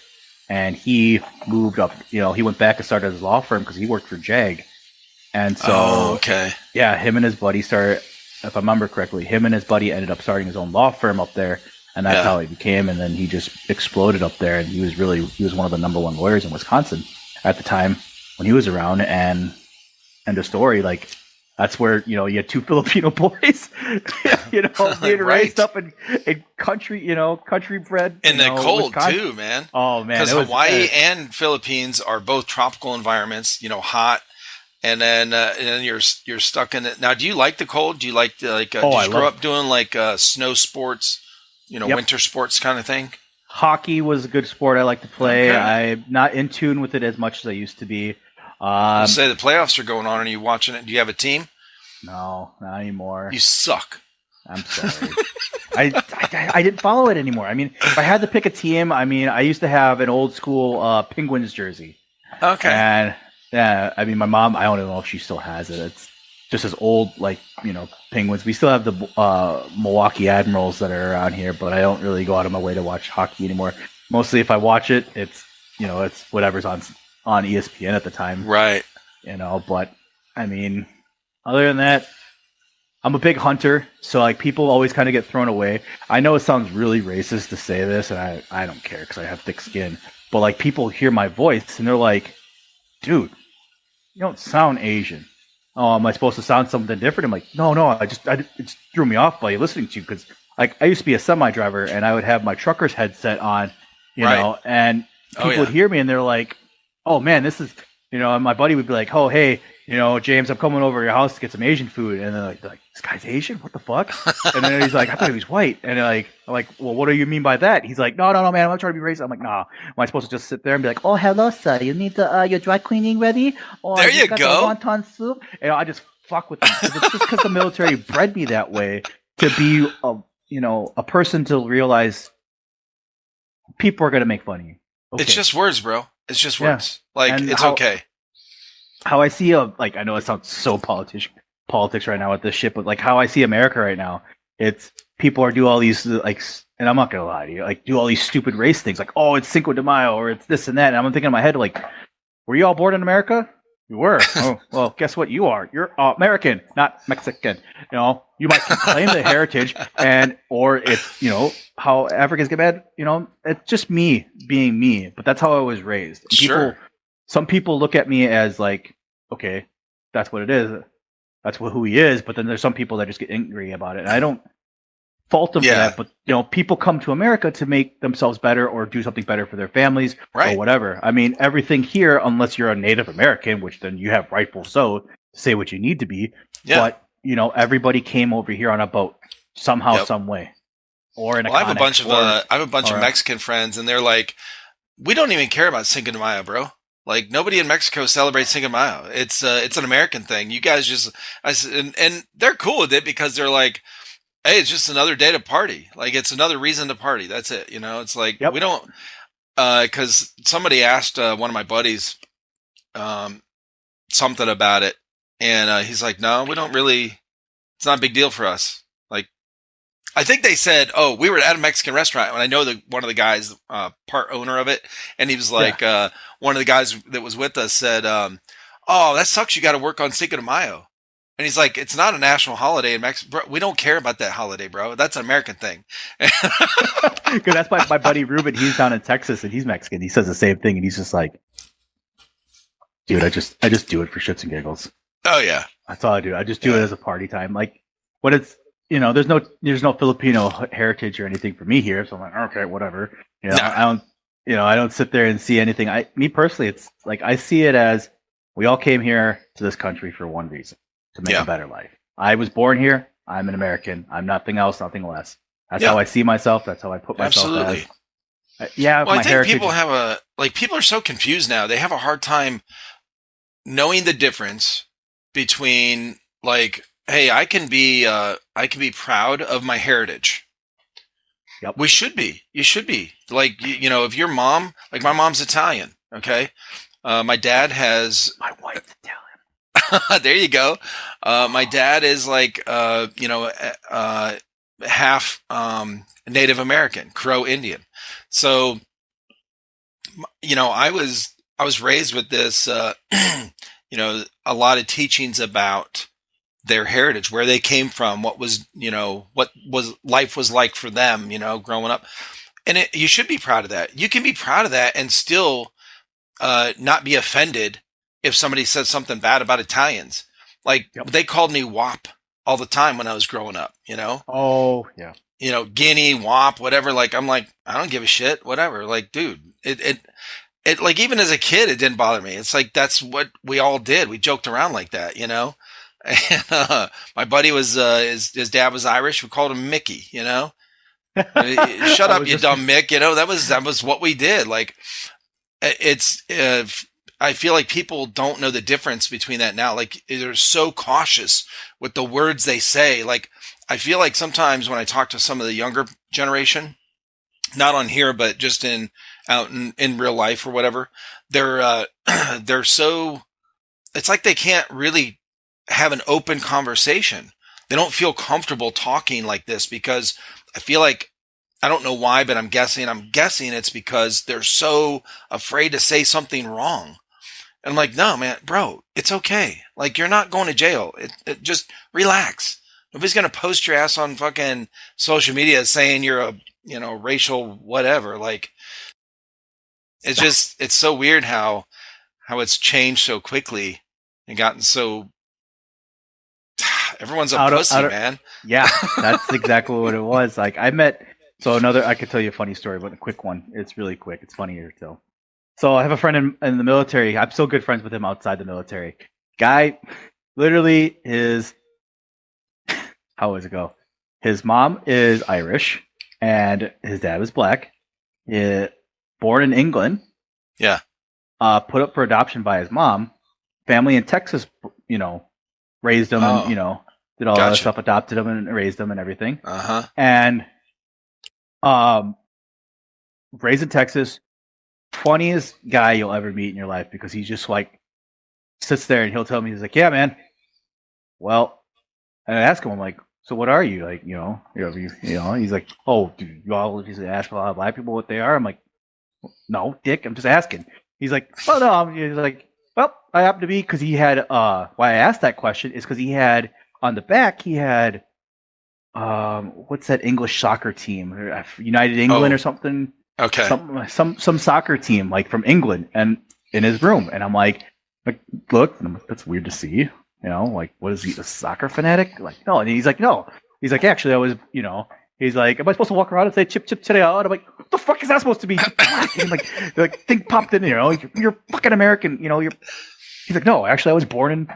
and he moved up. He went back and started his law firm because he worked for JAG, and so yeah, him and his buddy started. If I remember correctly, him and his buddy ended up starting his own law firm up there, and that's how he became. And then he just exploded up there, and he was one of the number one lawyers in Wisconsin at the time when he was around. And end of story. Like that's where you had two Filipino boys, being raised up in country, country bred in the cold Wisconsin. too, man. Oh man, because Hawaii and Philippines are both tropical environments, hot. And then you're stuck in it. Now, do you like the cold? Do you like did you grow up doing like snow sports, winter sports kind of thing? Hockey was a good sport I like to play. Okay. I'm not in tune with it as much as I used to be. Say the playoffs are going on. Are you watching it? Do you have a team? No, not anymore. You suck. I'm sorry. I didn't follow it anymore. I mean, if I had to pick a team, I used to have an old school Penguins jersey. Okay. And yeah, my mom, I don't know if she still has it. It's just as old, Penguins. We still have the Milwaukee Admirals that are around here, but I don't really go out of my way to watch hockey anymore. Mostly if I watch it, it's whatever's on ESPN at the time. Right. But other than that, I'm a big hunter, so people always kind of get thrown away. I know it sounds really racist to say this, and I don't care because I have thick skin. But people hear my voice and they're like, dude, you don't sound Asian. Oh, am I supposed to sound something different? I'm like, no, it just threw me off by listening to you because I used to be a semi driver and I would have my trucker's headset on, and people would hear me and they're like, oh man, this is, and my buddy would be like, oh hey, James, I'm coming over to your house to get some Asian food, and they're like, this guy's Asian? What the fuck? And then he's like, I thought he was white, and I'm like, well, what do you mean by that? He's like, no, man, I'm not trying to be racist. I'm like, nah. Am I supposed to just sit there and be like, oh, hello, sir, you need your dry cleaning ready? Or there you got go. The wonton soup? And I just fuck with them. It's just because the military bred me that way to be a person to realize people are gonna make fun of you. Okay. It's just words, bro. It's just words. It's okay. How I see I know it sounds so politics right now with this shit, but how I see America right now, it's people are do all these and I'm not gonna lie to you, do all these stupid race things, oh, it's Cinco de Mayo or it's this and that, and I'm thinking in my head were you all born in America? You were. Oh, well, guess what? You are. You're American, not Mexican. You might claim the heritage, or it's how Africans get mad. It's just me being me, but that's how I was raised. Sure. Some people look at me as okay, that's what it is. That's who he is. But then there's some people that just get angry about it. And I don't fault them for that. But, people come to America to make themselves better or do something better for their families or whatever. Everything here, unless you're a Native American, which then you have rightful so to say what you need to be. Yeah. But, everybody came over here on a boat somehow, some way. Or in a I have a bunch of Mexican friends, and they're like, we don't even care about Cinco de Mayo, bro. Nobody in Mexico celebrates Cinco de Mayo. It's an American thing. You guys just, and they're cool with it because they're like, hey, it's just another day to party. It's another reason to party. That's it. It's we don't, because somebody asked one of my buddies something about it, and he's like, no, we don't really. It's not a big deal for us. I think they said, oh, we were at a Mexican restaurant, and I know that one of the guys, part owner of it, and he was like, one of the guys that was with us said, oh, that sucks. You got to work on Cinco de Mayo. And he's like, it's not a national holiday in Mexico. Bro, we don't care about that holiday, bro. That's an American thing. Because that's my buddy Ruben. He's down in Texas, and he's Mexican. He says the same thing, and he's just like, dude, I just do it for shits and giggles. Oh, yeah. That's all I do. I just do it as a party time. When it's, there's no Filipino heritage or anything for me here, so I'm like, okay, whatever. I don't sit there and see anything. Me personally, it's I see it as we all came here to this country for one reason, to make a better life. I was born here. I'm an American. I'm nothing else, nothing less. That's Yeah. how I see myself. That's how I put myself Absolutely. as. Yeah, Well, I my think heritage. people have people are so confused now. They have a hard time knowing the difference between like, hey, I can be proud of my heritage. Yep. We should be. You should be. Like, if your mom, like my mom's Italian, okay? My dad has, My wife's Italian. there you go. My dad is like, half Native American, Crow Indian. So, I was raised with this, a lot of teachings about their heritage, where they came from, what was life was like for them, growing up. And you should be proud of that. You can be proud of that and still not be offended if somebody says something bad about Italians. Like, they called me WAP all the time when I was growing up, Oh, yeah. Guinea, WAP, whatever. Like, I'm like, I don't give a shit, whatever. Like, dude, it like, even as a kid, it didn't bother me. It's like, that's what we all did. We joked around like that, And my buddy was, his dad was Irish. We called him Mickey, Shut up, you dumb Mick. That was what we did. Like, it's, I feel like people don't know the difference between that now. Like, they're so cautious with the words they say. Like, I feel like sometimes when I talk to some of the younger generation, not on here, but just out in real life or whatever, they're so, it's like they can't really have an open conversation. They don't feel comfortable talking like this because I feel like, I don't know why, but I'm guessing it's because they're so afraid to say something wrong. And I'm like, no, man, bro, it's okay. Like, you're not going to jail. It just relax. Nobody's going to post your ass on fucking social media saying you're a, racial whatever. Like, it's so weird how it's changed so quickly and gotten so, everyone's a pussy, man. Yeah, that's exactly what it was. Like, I could tell you a funny story, but a quick one. It's really quick. It's funnier too. So I have a friend in the military. I'm still good friends with him outside the military. Guy, literally, how does it go? His mom is Irish, and his dad was black. Born in England. Yeah. Put up for adoption by his mom. Family in Texas, raised him and, did all that stuff, adopted him and raised him and everything. Uh-huh. And raised in Texas, funniest guy you'll ever meet in your life, because he's just like sits there and he'll tell me, he's like, yeah, man. Well, and I ask him, I'm like, so what are you? Like, he's like, oh, dude, you all just ask a lot of black people what they are. I'm like, no, dick, I'm just asking. He's like, oh no, he's like, well, I happen to be, because he had why I asked that question is because he had on the back, he had what's that English soccer team? United England or something. Okay. Some soccer team like from England and in his room. And I'm like look, that's weird to see. Like, what is he, a soccer fanatic? Like, no. And he's like, no. He's like, actually, I was, he's like, am I supposed to walk around and say chip chip today? And I'm like, what the fuck is that supposed to be? And like thing popped in, you're fucking American, He's like, no, actually, I was born in.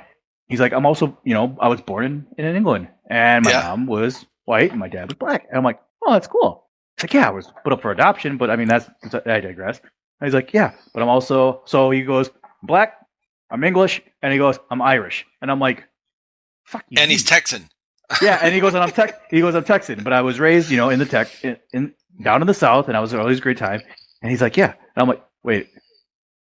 He's like, I'm also, I was born in England, and my mom was white, and my dad was black. And I'm like, oh, that's cool. He's like, yeah, I was put up for adoption, but I mean, I digress. And he's like, yeah, but I'm also. So he goes, I'm black, I'm English, and he goes, I'm Irish, and I'm like, fuck you. And he's Texan. Yeah, and he goes, and I'm Texan, but I was raised, in the down in the South, and I was always a great time. And he's like, yeah, and I'm like, wait,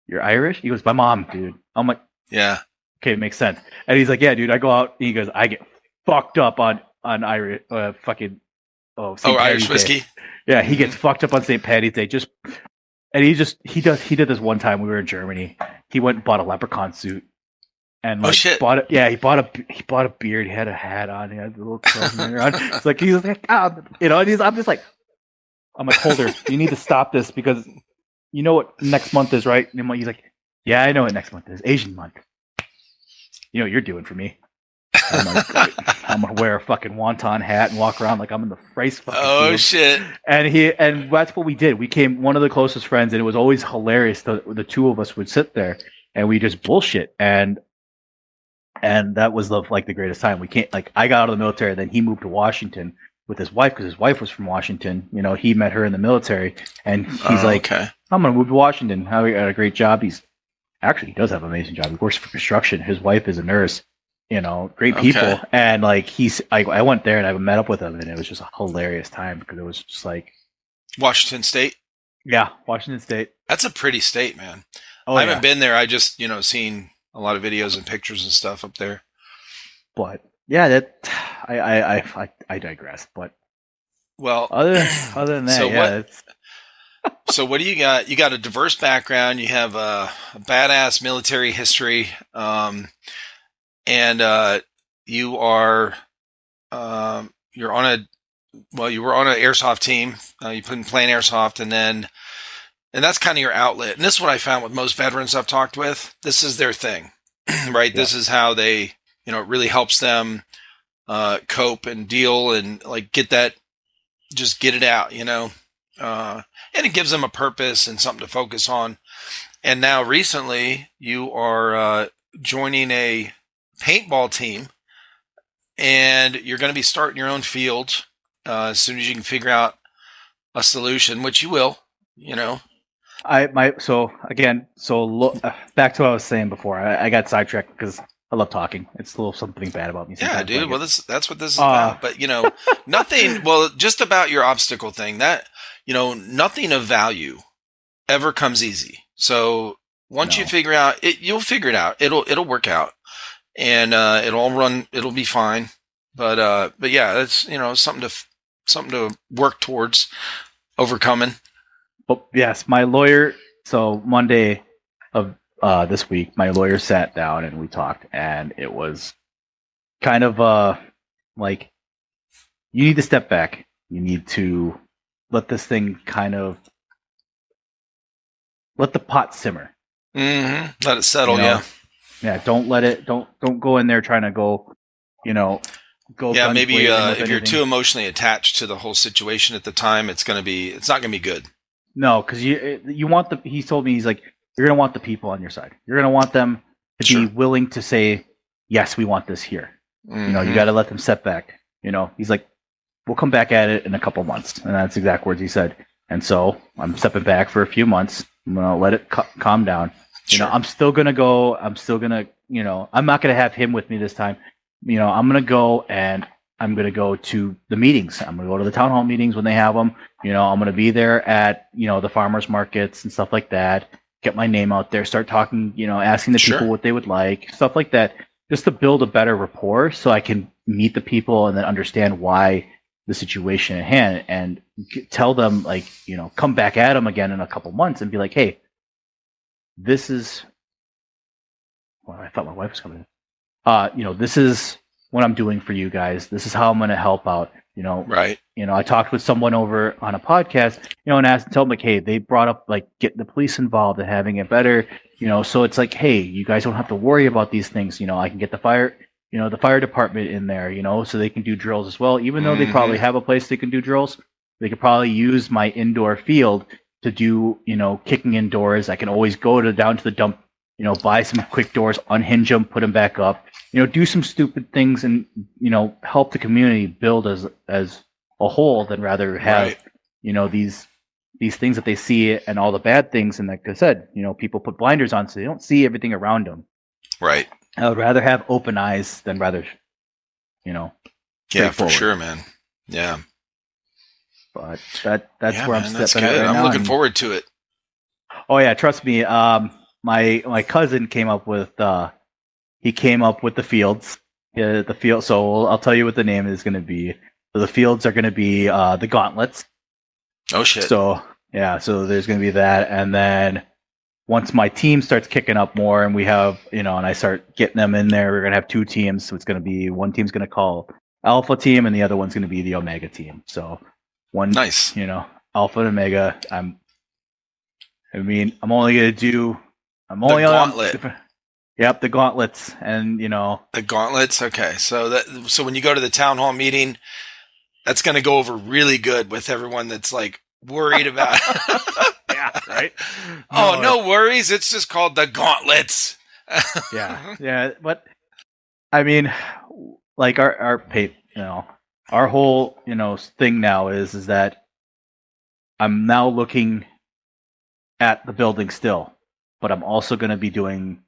you're Irish? He goes, my mom, dude. I'm like, yeah. Okay, it makes sense. And he's like, yeah, dude, I go out. And he goes, I get fucked up on Irish fucking Irish whiskey. Yeah, he gets fucked up on St. Patty's Day. He did this one time. We were in Germany. He went and bought a leprechaun suit. And like, shit. Bought it. Yeah, he bought a beard. He had a hat on. He had a little curls on. It's like he's like, I'm just like, I'm like, Holder, you need to stop this, because you know what next month is, right? And he's like, yeah, I know what next month is. Asian month. You know what you're doing for me. I'm gonna wear a fucking wonton hat and walk around like I'm in the race fucking field. Shit. And that's what we did. We became one of the closest friends, and it was always hilarious. The two of us would sit there and we just bullshit. And and that was the greatest time. We can't I got out of the military, then he moved to Washington with his wife because his wife was from Washington. He met her in the military, and he's like, Okay. I'm gonna move to Washington. How he got a great job. He does have an amazing job. He works for construction. His wife is a nurse. Great people. Okay. And I went there and I met up with him, and it was just a hilarious time because it was just like Washington State. Yeah, Washington State. That's a pretty state, man. Oh, I haven't been there. I just, seen a lot of videos and pictures and stuff up there. But yeah, that I digress. But well, other than that, so yeah. So what do you got? You got a diverse background. You have a badass military history, and you are you're on you were on an airsoft team. You've been playing airsoft, and that's kind of your outlet. And this is what I found with most veterans I've talked with. This is their thing, right? Yeah. This is how they, it really helps them cope and deal and get it out, and it gives them a purpose and something to focus on. And now recently you are joining a paintball team, and you're going to be starting your own field as soon as you can figure out a solution, which you will, back to what I was saying before. I got sidetracked because I love talking. It's a little something bad about me. Yeah, dude. Well, that's what this is about. But nothing. Well, just about your obstacle thing. That nothing of value ever comes easy. So once you figure out it, you'll figure it out. It'll work out, and it'll all run. It'll be fine. But yeah, that's something to work towards overcoming. But yes, my lawyer. So Monday of this week, my lawyer sat down and we talked, and it was kind of you need to step back. You need to let this thing let the pot simmer. Mm-hmm. Let it settle. Yeah. Don't let it. Don't go in there trying to go. Go. Yeah, maybe if you're too emotionally attached to the whole situation at the time, it's not gonna be good. No, because you want he told me, he's like, you're going to want the people on your side. You're going to want them to be willing to say, yes, we want this here. Mm-hmm. You got to let them step back. He's like, we'll come back at it in a couple months. And that's exact words he said. And so I'm stepping back for a few months. I'm going to let it calm down. Sure. I'm still going to go. I'm still going to, I'm not going to have him with me this time. I'm going to go, and I'm going to go to the meetings. I'm going to go to the town hall meetings when they have them. I'm going to be there at, the farmers markets and stuff like that. Get my name out there, start talking, asking the people what they would like, stuff like that, just to build a better rapport so I can meet the people and then understand why the situation at hand, and tell them, come back at them again in a couple months and be like, hey, this is, well, I thought my wife was coming in. This is what I'm doing for you guys. This is how I'm going to help out. Right. I talked with someone over on a podcast, and tell them hey, they brought up getting the police involved and having it better, so it's hey, you guys don't have to worry about these things. I can get the fire department in there, so they can do drills as well. Even though they probably have a place they can do drills, they could probably use my indoor field to do, kicking indoors. I can always go down to the dump, buy some quick doors, unhinge them, put them back up, do some stupid things and, help the community build as a whole, than rather have, these things that they see and all the bad things. And like I said, people put blinders on so they don't see everything around them. Right. I would rather have open eyes than rather, yeah, for sure, man. Yeah. But that's where I'm stepping right now. I'm looking forward to it. Oh yeah, trust me. My cousin came up with the fields. The field. So I'll tell you what the name is going to be. So the fields are going to be the gauntlets. Oh shit. So yeah, so there's going to be that, and then once my team starts kicking up more, and we have and I start getting them in there, we're going to have two teams. So it's going to be one team's going to call Alpha team, and the other one's going to be the Omega team. So one, nice. Alpha and Omega. I'm only going to do. I'm only the gauntlet. Yep, the gauntlets, and the gauntlets. Okay, so when you go to the town hall meeting, that's going to go over really good with everyone that's worried about. Yeah, right. No worries. It's just called the gauntlets. yeah, but I mean, like our whole thing now is that I'm now looking at the building still, but I'm also going to be doing,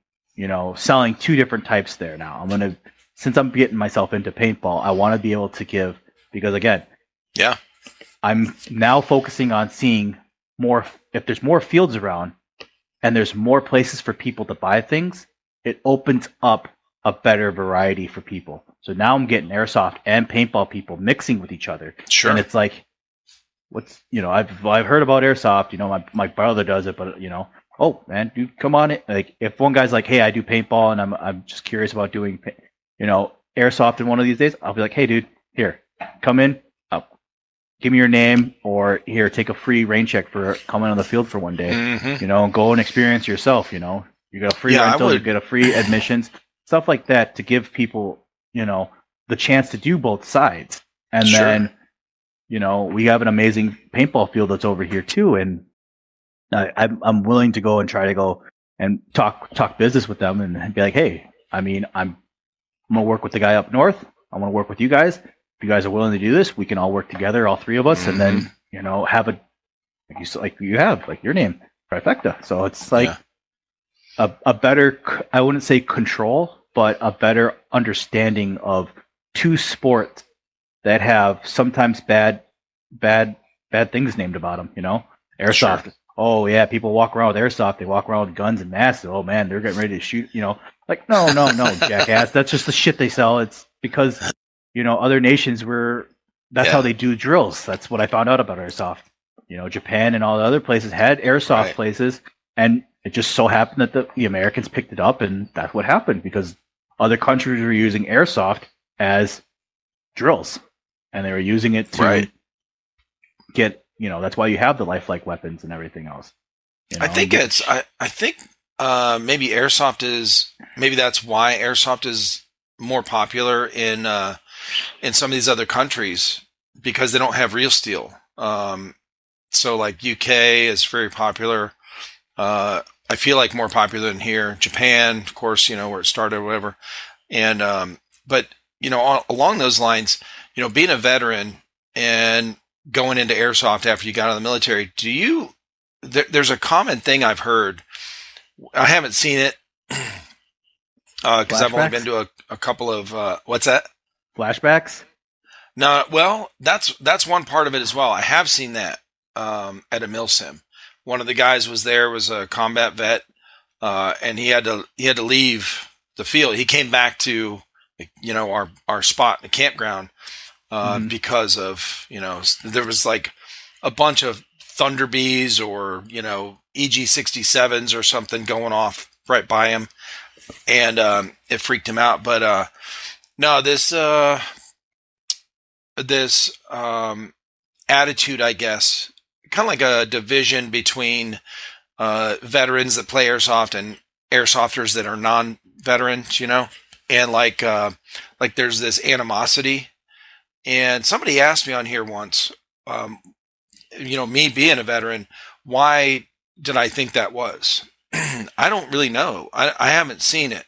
selling two different types there now. Since I'm getting myself into paintball, I want to be able to give, because again, Yeah. I'm now focusing on seeing more, if there's more fields around and there's more places for people to buy things, it opens up a better variety for people. So now I'm getting airsoft and paintball people mixing with each other. Sure. And it's like, I've heard about airsoft, my brother does it, but oh man, dude, come on in. Like if one guy's like, hey, I do paintball and I'm just curious about doing airsoft in one of these days, I'll be like, hey dude, here, come in, give me your name, or here, take a free rain check for coming on the field for one day. Mm-hmm. Go and experience yourself. You got a free rental, you get a free admissions, stuff like that to give people the chance to do both sides. And Sure. then we have an amazing paintball field that's over here too, and I'm willing to go and try to go and talk business with them and be like, hey, I'm gonna work with the guy up north. I want to work with you guys. If you guys are willing to do this, we can all work together, all three of us, and then have like your name, trifecta. So it's like a better, I wouldn't say control, but a better understanding of two sports that have sometimes bad things named about them. Airsoft. Sure. Oh yeah, people walk around with airsoft. They walk around with guns and masks. Oh man, they're getting ready to shoot. Like no, jackass. That's just the shit they sell. It's because other nations that's how they do drills. That's what I found out about airsoft. Japan and all the other places had airsoft places, and it just so happened that the Americans picked it up, and that's what happened because other countries were using airsoft as drills, and they were using it to get. That's why you have the lifelike weapons and everything else. I think I think maybe airsoft is that's why airsoft is more popular in some of these other countries because they don't have real steel. So like UK is very popular. I feel like more popular than here. Japan, of course, where it started or whatever. And but along those lines, being a veteran and going into airsoft after you got out of the military, there's a common thing I've heard. I haven't seen it because I've only been to a couple of what's that? Flashbacks? No, well, that's one part of it as well. I have seen that at a milsim. One of the guys was a combat vet, and he had to leave the field. He came back to our spot, the campground, because of there was like a bunch of Thunderbees or EG-67s or something going off right by him, and it freaked him out. But no, this attitude, I guess, kind of like a division between veterans that play airsoft and airsofters that are non-veterans, and like there's this animosity. And somebody asked me on here once, me being a veteran, why did I think that was? I don't really know. I haven't seen it.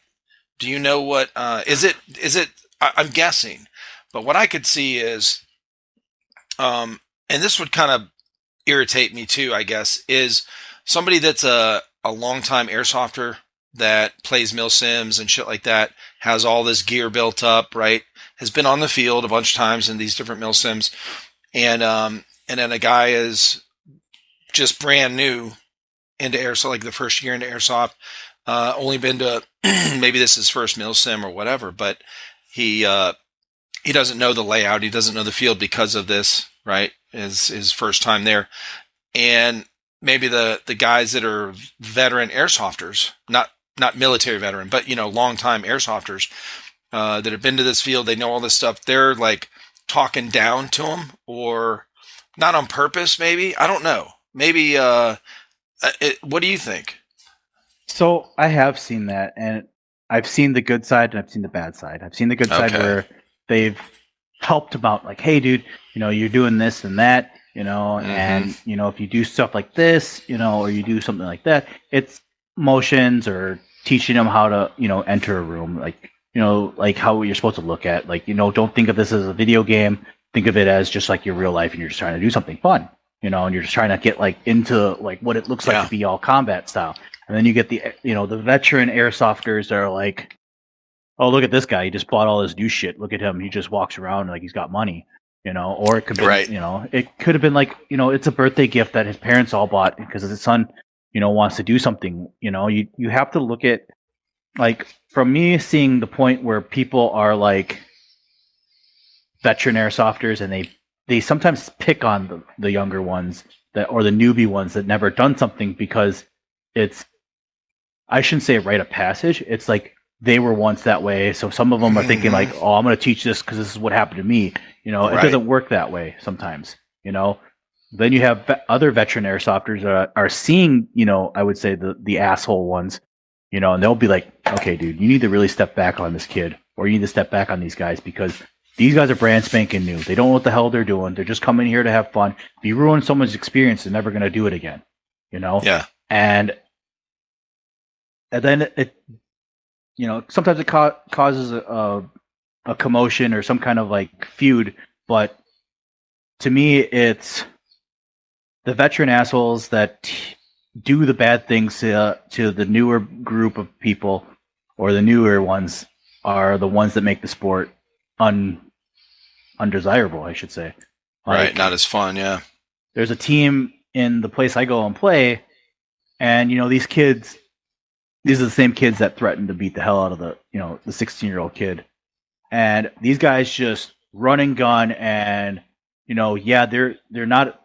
Do you know what is it? I'm guessing, but what I could see is, and this would kind of irritate me too, I guess, is somebody that's a longtime airsofter that plays milsims and shit like that, has all this gear built up, right? Has been on the field a bunch of times in these different milsims, and then a guy is just brand new into airsoft, like the first year into airsoft, only been to maybe this is his first milsim or whatever, but he doesn't know the layout, he doesn't know the field because of this, right? His first time there, and maybe the guys that are veteran airsofters, not military veteran, but long-time airsofters that have been to this field, they know all this stuff. They're like talking down to him, or not on purpose. Maybe, I don't know. Maybe. What do you think? So I have seen that, and I've seen the good side and I've seen the bad side. I've seen the good side where they've helped him out, like, hey, dude, you're doing this and that, and if you do stuff like this, or you do something like that, it's motions or teaching them how to, enter a room. Like, like how you're supposed to look at, like, don't think of this as a video game. Think of it as just like your real life, and you're just trying to do something fun, and you're just trying to get like into like what it looks like to be all combat style. And then you get the veteran airsofters that are like, oh, look at this guy, he just bought all this new shit. Look at him, he just walks around like he's got money. Or it could be, it could have been like, it's a birthday gift that his parents all bought because his son, wants to do something. You have to look at, like, from me seeing the point where people are like veteran airsofters, and they sometimes pick on the younger ones or the newbie ones that never done something, because it's, I shouldn't say a rite of passage. It's like they were once that way. So some of them are thinking like, oh, I'm going to teach this because this is what happened to me. It doesn't work that way sometimes. Then you have other veteran airsofters that are seeing, I would say the asshole ones, and they'll be like, okay, dude, you need to really step back on this kid, or you need to step back on these guys, because these guys are brand spanking new. They don't know what the hell they're doing. They're just coming here to have fun. If you ruin someone's experience, they're never going to do it again. Yeah. And then it, sometimes it causes a commotion or some kind of like feud. But to me, it's the veteran assholes that do the bad things to the newer group of people, or the newer ones, are the ones that make the sport undesirable, I should say. Right, not as fun, yeah. There's a team in the place I go and play, and these kids, these are the same kids that threatened to beat the hell out of the 16-year-old kid. And these guys just run and gun, and they're not.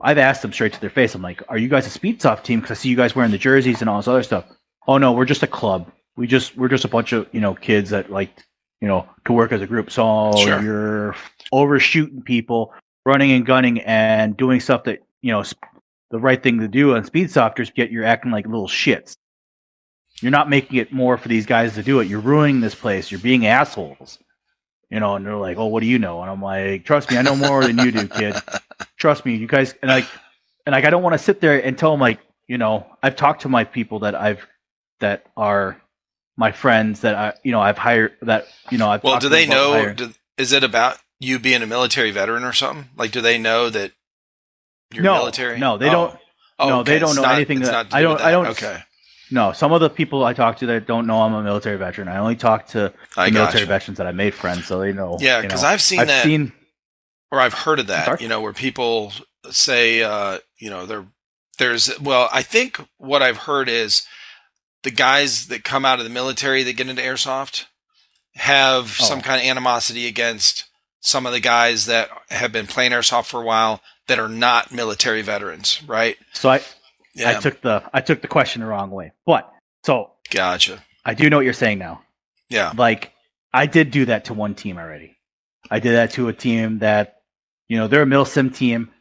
I've asked them straight to their face. I'm like, "Are you guys a Speedsoft team? Because I see you guys wearing the jerseys and all this other stuff." Oh no, we're just a club. We're just a bunch of kids that like to work as a group. So you're overshooting people, running and gunning, and doing stuff that the right thing to do on Speedsofters, yet you're acting like little shits. You're not making it more for these guys to do it. You're ruining this place. You're being assholes. And they're like, "Oh, what do you know?" And I'm like, "Trust me, I know more than you do, kid. Trust me, you guys." And I don't want to sit there and tell them, like, I've talked to my people that are my friends that I've hired, that I've. Well, do they know? Is it about you being a military veteran or something? Like, do they know that you're military? No, they don't. No, okay. They don't know anything. I don't. Okay. No, some of the people I talk to that don't know I'm a military veteran. I only talk to military veterans that I made friends, so they know. Yeah, because I've seen or I've heard of that. Where people say, there's. Well, I think what I've heard is the guys that come out of the military that get into airsoft have some kind of animosity against some of the guys that have been playing airsoft for a while that are not military veterans, right? So I took the question the wrong way. But so gotcha. I do know what you're saying now. Yeah. Like, I did do that to one team already. I did that to a team that, they're a MilSim team,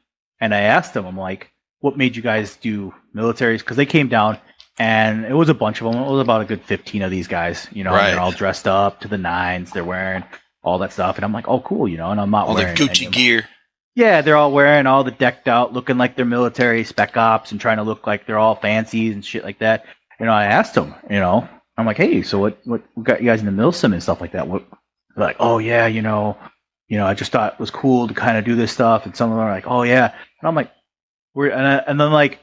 and I asked them, I'm like, what made you guys do militaries? Because they came down, and it was a bunch of them. It was about a good 15 of these guys, and they're all dressed up to the nines. They're wearing all that stuff, and I'm like, oh, cool, and I'm not wearing all the Gucci gear. Yeah, they're all wearing all the decked out, looking like they're military spec ops and trying to look like they're all fancy and shit like that. I asked them, I'm like, hey, so what got you guys into MilSim and stuff like that? What? They're like, oh yeah, I just thought it was cool to kind of do this stuff. And some of them are like, oh yeah, and I'm like, and then like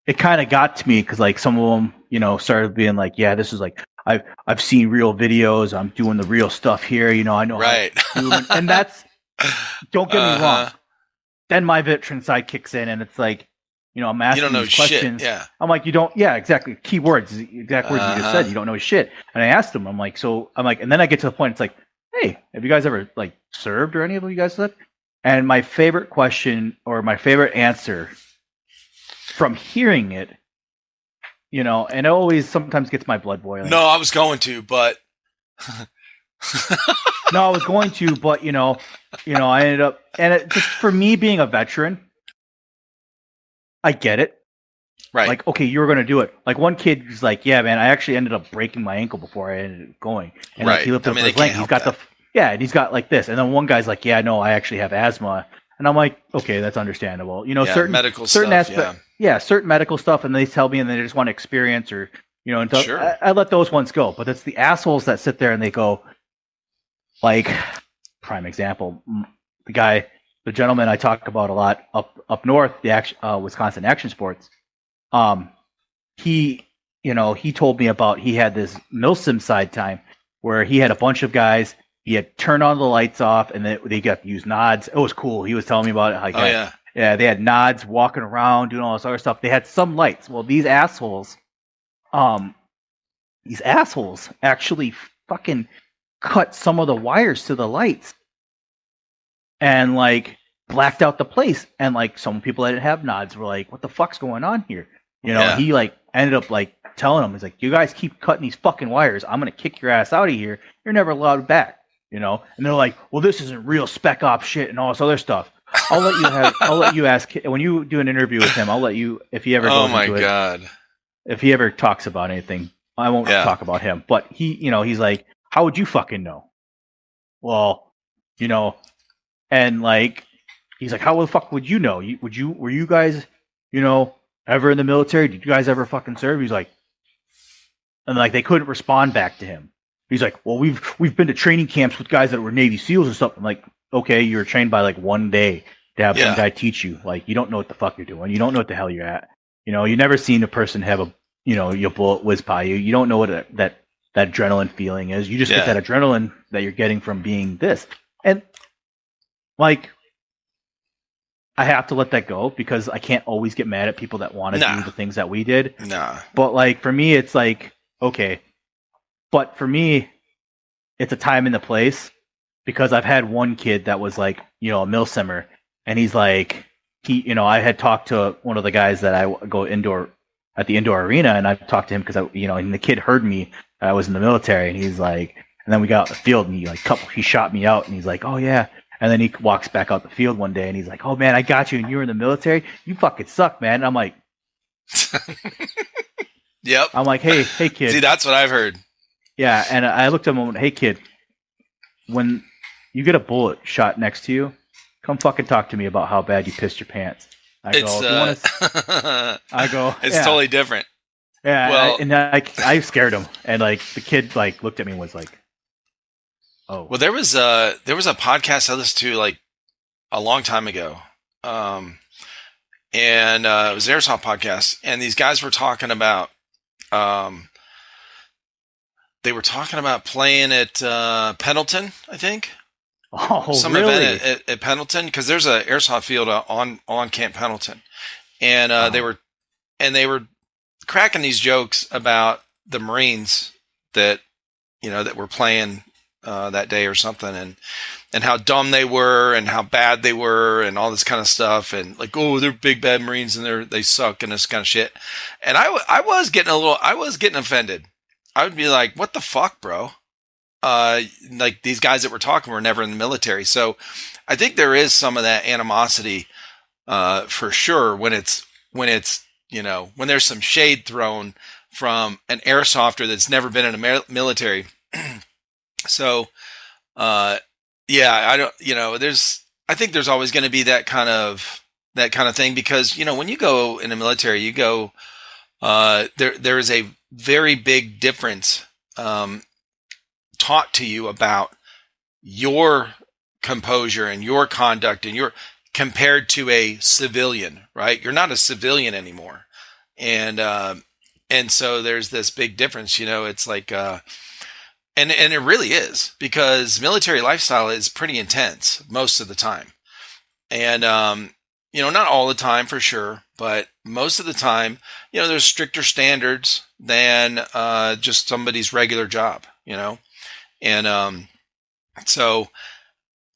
it kind of got to me because like some of them, started being like, yeah, this is like I've seen real videos. I'm doing the real stuff here. I know right, how to do it. And that's, don't get me wrong. Then my veteran side kicks in, and it's like, I'm asking these questions. Shit. Yeah. I'm like, you don't. Yeah, exactly. Key words, exact words you just said. You don't know shit. And I asked them. I'm like, and then I get to the point. It's like, hey, have you guys ever like served or any of you guys said? And my favorite question or my favorite answer from hearing it, and it always sometimes gets my blood boiling. No, I was going to, but. No, I was going to, but I ended up, and it just for me being a veteran, I get it. Right. Like, okay, you were going to do it. Like one kid was like, yeah, man, I actually ended up breaking my ankle before I ended up going. And like, he lifted up his leg. He's got and he's got like this. And then one guy's like, yeah, no, I actually have asthma. And I'm like, okay, that's understandable. Certain medical stuff. Yeah, certain medical stuff. And they tell me, and they just want experience or, And Sure. I let those ones go. But it's the assholes that sit there and they go, like, prime example, the gentleman I talk about a lot up north, the Wisconsin Action Sports. He he told me about he had this milsim side time where he had a bunch of guys. He had turned on the lights off, and they got to use nods. It was cool. He was telling me about it. Like, yeah, they had nods, walking around, doing all this other stuff. They had some lights. Well, these assholes actually fucking cut some of the wires to the lights and like blacked out the place. And like some people that didn't have nods were like, "What the fuck's going on here?" He like ended up like telling them, he's like, "You guys keep cutting these fucking wires, I'm gonna kick your ass out of here. You're never allowed back." And they're like, "Well, this isn't real spec op shit and all this other stuff." I'll let you ask when you do an interview with him. I'll let you, if he ever goes into God. if he ever talks about anything, I won't talk about him. But he's like, "How would you fucking know?" Well, and like he's like, "How the fuck would you know? Were you guys, ever in the military? Did you guys ever fucking serve?" He's like, and like they couldn't respond back to him. He's like, "Well, we've been to training camps with guys that were Navy SEALs and stuff." I'm like, "Okay, you were trained by like one day to have some guy teach you. Like, you don't know what the fuck you're doing. You don't know what the hell you're at. You never seen a person have a your bullet whiz by you. You don't know what that adrenaline feeling is. You just get that adrenaline that you're getting from being this." And like, I have to let that go because I can't always get mad at people that want to do the things that we did. Nah. But like for me, it's like, okay. But for me, it's a time and the place because I've had one kid that was like, a milsimmer, and he's like, I had talked to one of the guys that I go indoor at the indoor arena, and I talked to him because and the kid heard me. I was in the military, and he's like, and then we got out the field, and he shot me out, and he's like, "Oh yeah." And then he walks back out the field one day, and he's like, "Oh man, I got you, and you were in the military. You fucking suck, man." And I'm like, "Yep." I'm like, hey kid. See, that's what I've heard. Yeah, and I looked at him and went, "Hey kid, when you get a bullet shot next to you, come fucking talk to me about how bad you pissed your pants." I go, it's totally different. Yeah, well, I scared him, and like the kid like looked at me and was like, "Oh." Well, there was a podcast I listened to like a long time ago, and it was an Airsoft podcast, and these guys were talking about playing at Pendleton, I think. Oh, some really? Event at Pendleton, because there's an airsoft field on Camp Pendleton, and they were cracking these jokes about the Marines that that were playing that day or something, and how dumb they were and how bad they were and all this kind of stuff, and like, oh, they're big bad Marines and they suck and this kind of shit. And I was getting offended. I would be like, what the fuck, bro? Like these guys that we're talking were never in the military. So I think there is some of that animosity for sure when there's some shade thrown from an airsofter that's never been in a military. So I think there's always going to be that kind of thing, because when you go in the military, you go there is a very big difference taught to you about your composure and your conduct and compared to a civilian, right? You're not a civilian anymore. And so there's this big difference, it's like, and it really is, because military lifestyle is pretty intense most of the time. And, not all the time for sure, but most of the time, there's stricter standards than just somebody's regular job, And so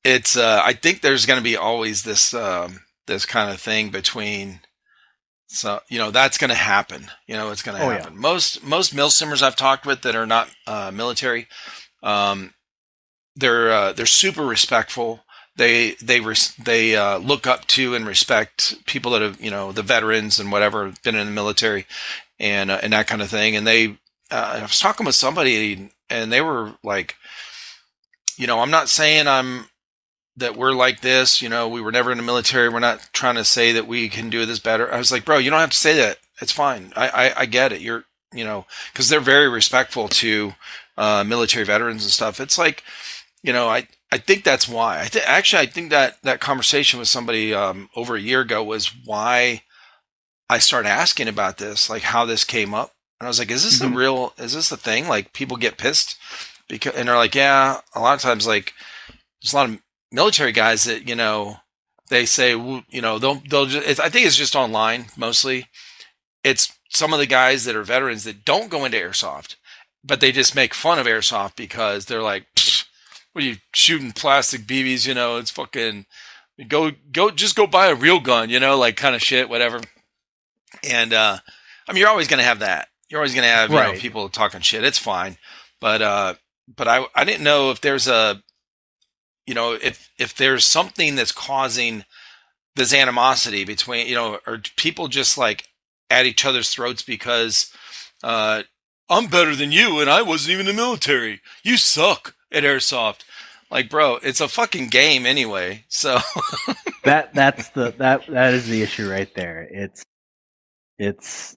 it's I think there's going to be always this this kind of thing between. So that's going to happen. It's going to happen. Yeah. Most milsimmers I've talked with that are not military, they're super respectful. They look up to and respect people that have the veterans and whatever, been in the military, and that kind of thing. And I was talking with somebody, and they were like, I'm not saying that we're like this, we were never in the military. We're not trying to say that we can do this better. I was like, bro, you don't have to say that. It's fine. I get it. because they're very respectful to military veterans and stuff. It's like, I think that's why. I think that conversation with somebody over a year ago was why I started asking about this, like how this came up. And I was like, is this is this the thing? Like people get pissed and they're like, yeah, a lot of times, like there's a lot of military guys that, they say, they'll just, I think it's just online mostly. It's some of the guys that are veterans that don't go into airsoft, but they just make fun of airsoft because they're like, what are you shooting plastic BBs? It's fucking just go buy a real gun, like kind of shit, whatever. And I mean, you're always going to have that. You're always going to have Right. people talking shit. It's fine, but I didn't know if there's if there's something that's causing this animosity between or people just like at each other's throats because I'm better than you and I wasn't even in the military. You suck at airsoft. Like, bro, it's a fucking game anyway. So that is the issue right there. It's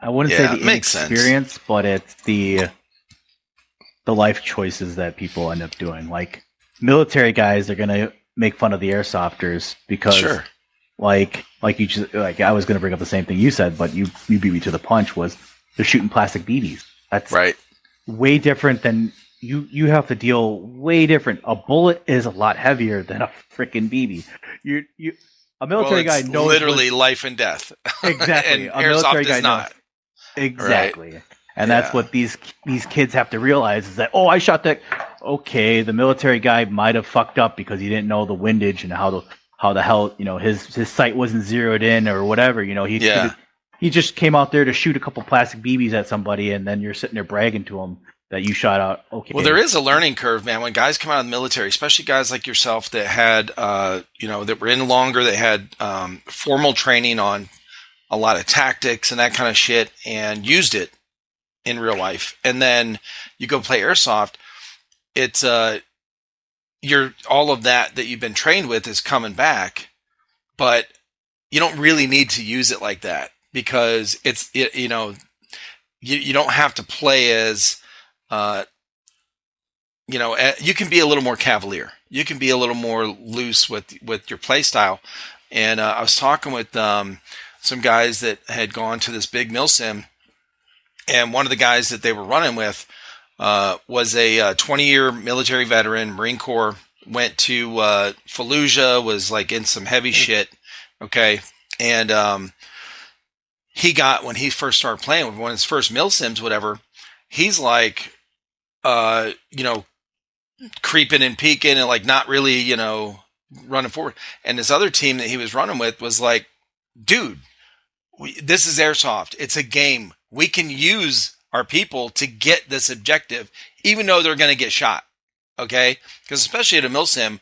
I wouldn't say the inexperience, but it's the life choices that people end up doing. Like military guys are gonna make fun of the airsofters because like you just like I was gonna bring up the same thing you said, but you beat me to the punch. Was they're shooting plastic BBs. That's right. Way different than you have to deal way different. A bullet is a lot heavier than a freaking BB. A military guy knows literally life and death. Exactly. And a military guy not. Knows. Exactly. Right. And that's what these kids have to realize is that, I shot that. Okay, the military guy might have fucked up because he didn't know the windage and how the hell, his sight wasn't zeroed in or whatever. He just came out there to shoot a couple plastic BBs at somebody, and then you're sitting there bragging to him that you shot out. Okay. Well, there is a learning curve, man. When guys come out of the military, especially guys like yourself that had, that were in longer, that had formal training on a lot of tactics and that kind of shit, and used it in real life, and then you go play airsoft. It's you're all of that you've been trained with is coming back, but you don't really need to use it like that because you don't have to play as you can be a little more cavalier. You can be a little more loose with your play style. And I was talking with some guys that had gone to this big mil sim, and one of the guys that they were running with was a 20-year military veteran, Marine Corps, went to Fallujah, was like in some heavy shit, okay? And he got, when he first started playing with one of his first mil sims, whatever, he's like, creeping and peeking and like not really, running forward. And this other team that he was running with was like, dude, this is airsoft. It's a game. We can use our people to get this objective, even though they're going to get shot. Okay. Because especially at a mil sim,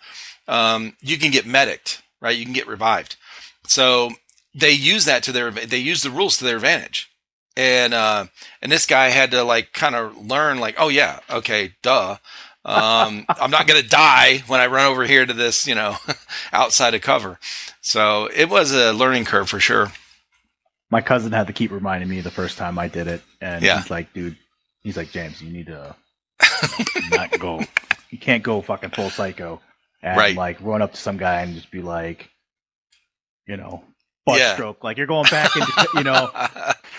you can get medicked, right? You can get revived. So they use that they use the rules to their advantage. And this guy had to like kind of learn like, oh yeah, okay, duh. I'm not going to die when I run over here to this, outside of cover. So it was a learning curve for sure. My cousin had to keep reminding me the first time I did it. And he's like, dude, James, you need to not go. You can't go fucking full psycho and like run up to some guy and just be like, butt stroke. Like you're going back into,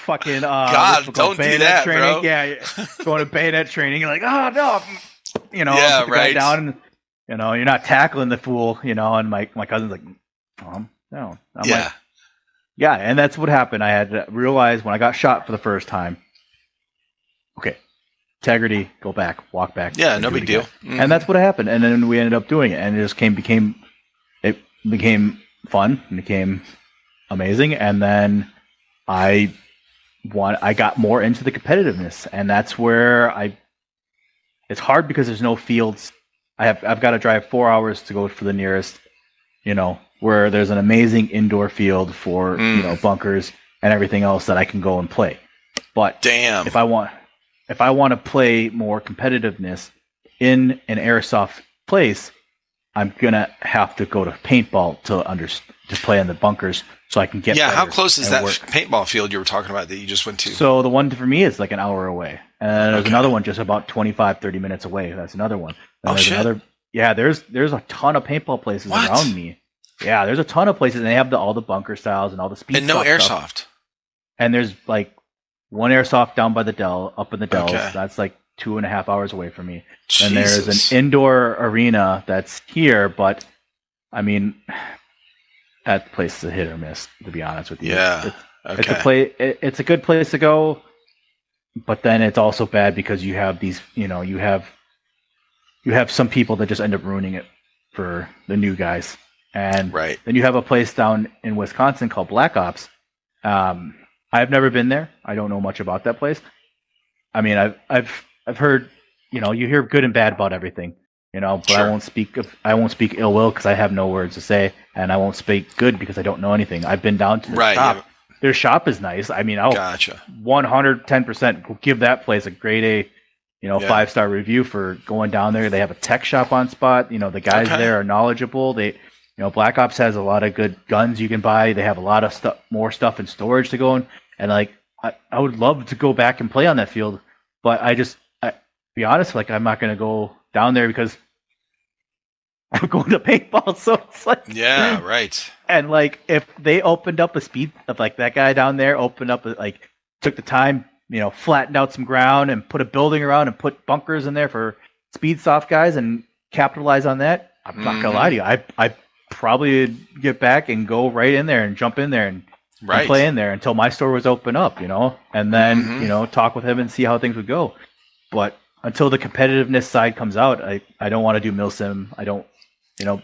fucking, God, don't do that, training. Bro. Yeah. Going to bayonet training. You're like, oh no. Put the guy down and, you're not tackling the fool, and my cousin's like, no. I'm like, yeah, and that's what happened. I had to realize when I got shot for the first time, okay, integrity, go back, walk back. Yeah, no big deal. Mm-hmm. And that's what happened. And then we ended up doing it, and it just became fun, and became amazing. And then I got more into the competitiveness, and that's where it's hard because there's no fields. I've got to drive 4 hours to go for the nearest, where there's an amazing indoor field for bunkers and everything else that I can go and play. But if I want to play more competitiveness in an airsoft place, I'm gonna have to go to paintball to play in the bunkers so I can get Yeah, how better close is and that work. paintball field you were talking about that you just went to? So the one for me is like an hour away. And there's Okay. another one just about 25, 30 minutes away. That's another one. And Oh, there's shit. another. Yeah, there's a ton of paintball places What? around me. Yeah, there's a ton of places, and they have all the bunker styles and all the speed And no stuff. airsoft. And there's like one airsoft down by the Dell, up in the Dells. Okay. That's like 2.5 hours away from me. Jesus. And there's an indoor arena that's here, but I mean, that place is a hit or miss, to be honest with you. Yeah. Okay. It's a good place to go, but then it's also bad because you have these, you have some people that just end up ruining it for the new guys. And Right. then you have a place down in Wisconsin called Black Ops. I've never been there. I don't know much about that place. I mean, I've heard, you hear good and bad about everything, but Sure. I won't speak ill will because I have no words to say, and I won't speak good because I don't know anything. I've been down to the shop. Yeah. Their shop is nice. I mean, I'll Gotcha. 110% give that place a grade A, 5-star review for going down there. They have a tech shop on spot. The guys Okay. there are knowledgeable. They, Black Ops has a lot of good guns you can buy. They have a lot of more stuff in storage to go in. And like, I would love to go back and play on that field, but be honest, like I'm not going to go down there because I'm going to paintball. So it's like, Yeah, right. and like if they opened up a speed of like that guy down there opened up took the time, flattened out some ground and put a building around and put bunkers in there for speed soft guys and capitalize on that. I'm not gonna lie to you. I probably would get back and go right in there and jump in there and play in there until my store was open up, and then, talk with him and see how things would go. But until the competitiveness side comes out, I don't want to do milsim. I don't,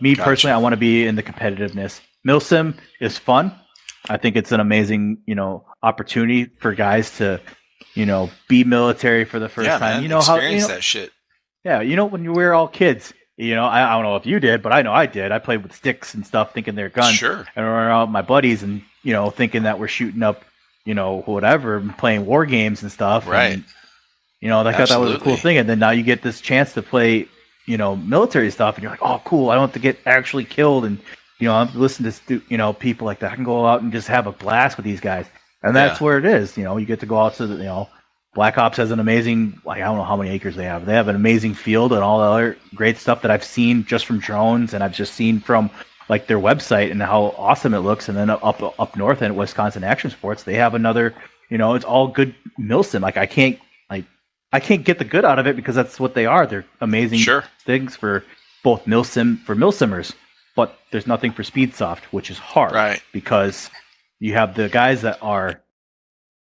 me Gotcha. personally, I want to be in the competitiveness. Milsim is fun. I think it's an amazing, opportunity for guys to, be military for the first time. Man, Experience that shit. Yeah, when we were all kids, I don't know if you did, but I know I did. I played with sticks and stuff, thinking they're guns. Sure. And we're around with my buddies and, thinking that we're shooting up, whatever, and playing war games and stuff. Right. And, I thought that was a cool thing. And then now you get this chance to play, military stuff, and you're like, oh, cool. I don't have to get actually killed. And, I'm listening to, people like that. I can go out and just have a blast with these guys. And that's where it is. You get to go out to the, Black Ops has an amazing, I don't know how many acres they have. They have an amazing field and all the other great stuff that I've seen just from drones, and I've just seen from like their website and how awesome it looks. And then up north in Wisconsin Action Sports, they have another, it's all good milsim. Like I can't get the good out of it because that's what they are. They're amazing things for both milsimmers, but there's nothing for speed soft, which is hard, right? Because you have the guys that are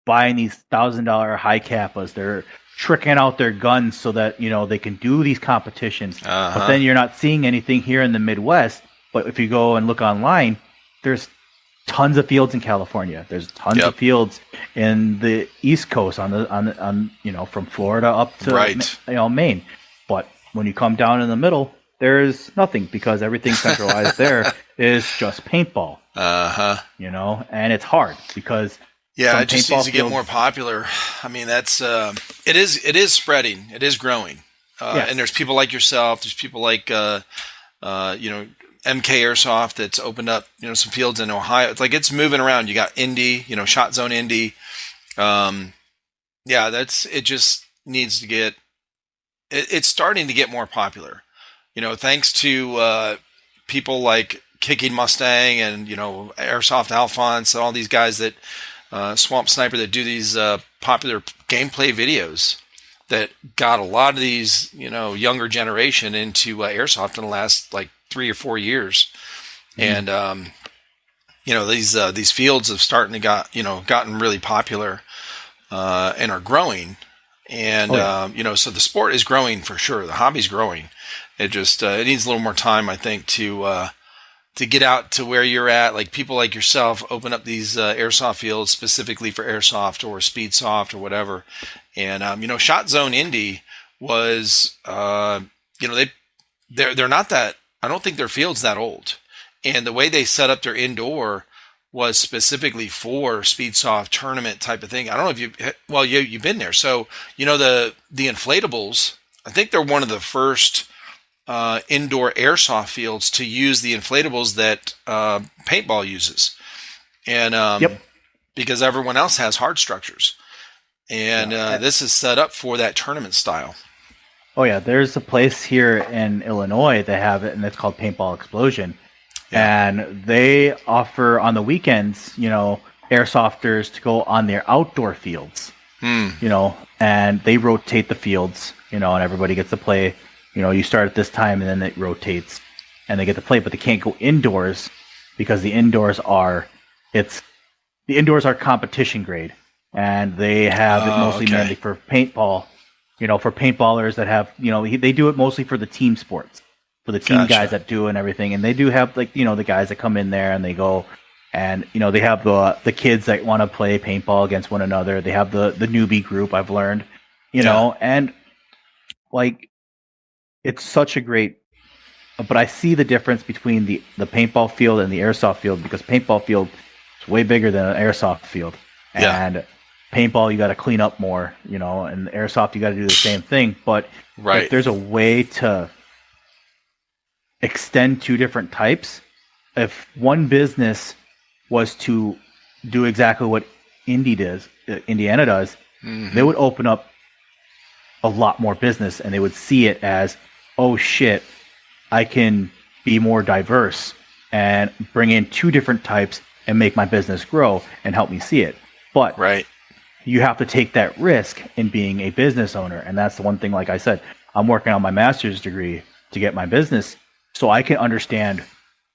buying these $1,000 high kappas. They're tricking out their guns so that they can do these competitions. But then you're not seeing anything here in the Midwest. But if you go and look online, there's tons of fields in California. There's tons of fields in the East Coast on from Florida up to Maine. But when you come down in the middle, there's nothing because everything centralized there is just paintball. And it's hard because it just needs to get more popular. I mean, that's it is spreading. It is growing. And there's people like yourself. There's people like MK Airsoft that's opened up some fields in Ohio. It's like it's moving around. You got Indy, Shot Zone Indy. It just needs to get. It's starting to get more popular. Thanks to people like Kicking Mustang and Airsoft Alphonse and all these guys that. Swamp Sniper that do these popular gameplay videos that got a lot of these, younger generation into airsoft in the last like 3 or 4 years. And, these fields have gotten really popular and are growing. And, so the sport is growing for sure. The hobby's growing. It just, it needs a little more time, I think, to get out to where you're at, like people like yourself open up these airsoft fields specifically for airsoft or speed soft or whatever. And, Shot Zone Indy was, they're not that, I don't think their field's that old. And the way they set up their indoor was specifically for speed soft tournament type of thing. I don't know if you've been there. So, the inflatables, I think they're one of the first indoor airsoft fields to use the inflatables that paintball uses, and Yep. because everyone else has hard structures, and this is set up for that tournament style. Oh yeah, there's a place here in Illinois that have it, and it's called Paintball Explosion. Yeah. And they offer on the weekends, airsofters to go on their outdoor fields, and they rotate the fields, and everybody gets to play. You start at this time, and then it rotates, and they get to play, but they can't go indoors because the indoors are competition grade, and they have it mostly mainly for paintball. For paintballers that have, they do it mostly for the team sports, for the team guys that do and everything. And they do have the guys that come in there and they go and, they have the kids that want to play paintball against one another. They have the newbie group, I've learned, and it's such a great, but I see the difference between the paintball field and the airsoft field, because paintball field is way bigger than an airsoft field. And paintball, you got to clean up more, and airsoft, you got to do the same thing. But if there's a way to extend two different types, if one business was to do exactly what Indiana does, they would open up a lot more business, and they would see it as, oh shit, I can be more diverse and bring in two different types and make my business grow and help me see it. But you have to take that risk in being a business owner. And that's the one thing, like I said, I'm working on my master's degree to get my business so I can understand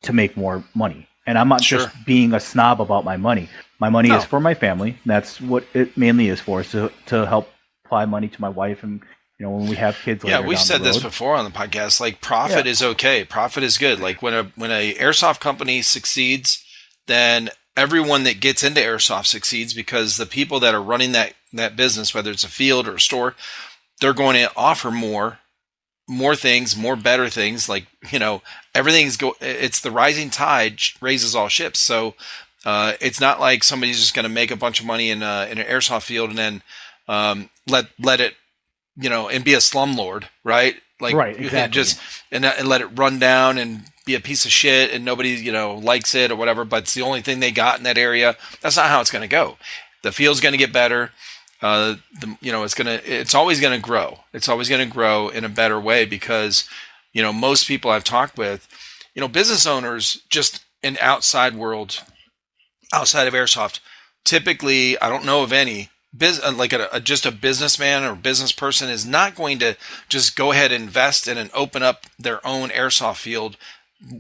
to make more money. And I'm not just being a snob about my money. My money is for my family. That's what it mainly is for, so to help apply money to my wife and, when we have kids later. Yeah, we've said this before on the podcast. Like, profit is okay. Profit is good. Like, when a airsoft company succeeds, then everyone that gets into airsoft succeeds, because the people that are running that business, whether it's a field or a store, they're going to offer more things, more better things. Like, it's the rising tide raises all ships. So it's not like somebody's just going to make a bunch of money in an airsoft field and then let it, and be a slumlord, right? Like, exactly. Just and let it run down and be a piece of shit, and nobody, likes it or whatever, but it's the only thing they got in that area. That's not how it's going to go. The field's going to get better. It's always going to grow. It's always going to grow in a better way, because, most people I've talked with, business owners just in outside world, outside of airsoft, typically, I don't know of any just a businessman or business person is not going to just go ahead and invest in and open up their own airsoft field.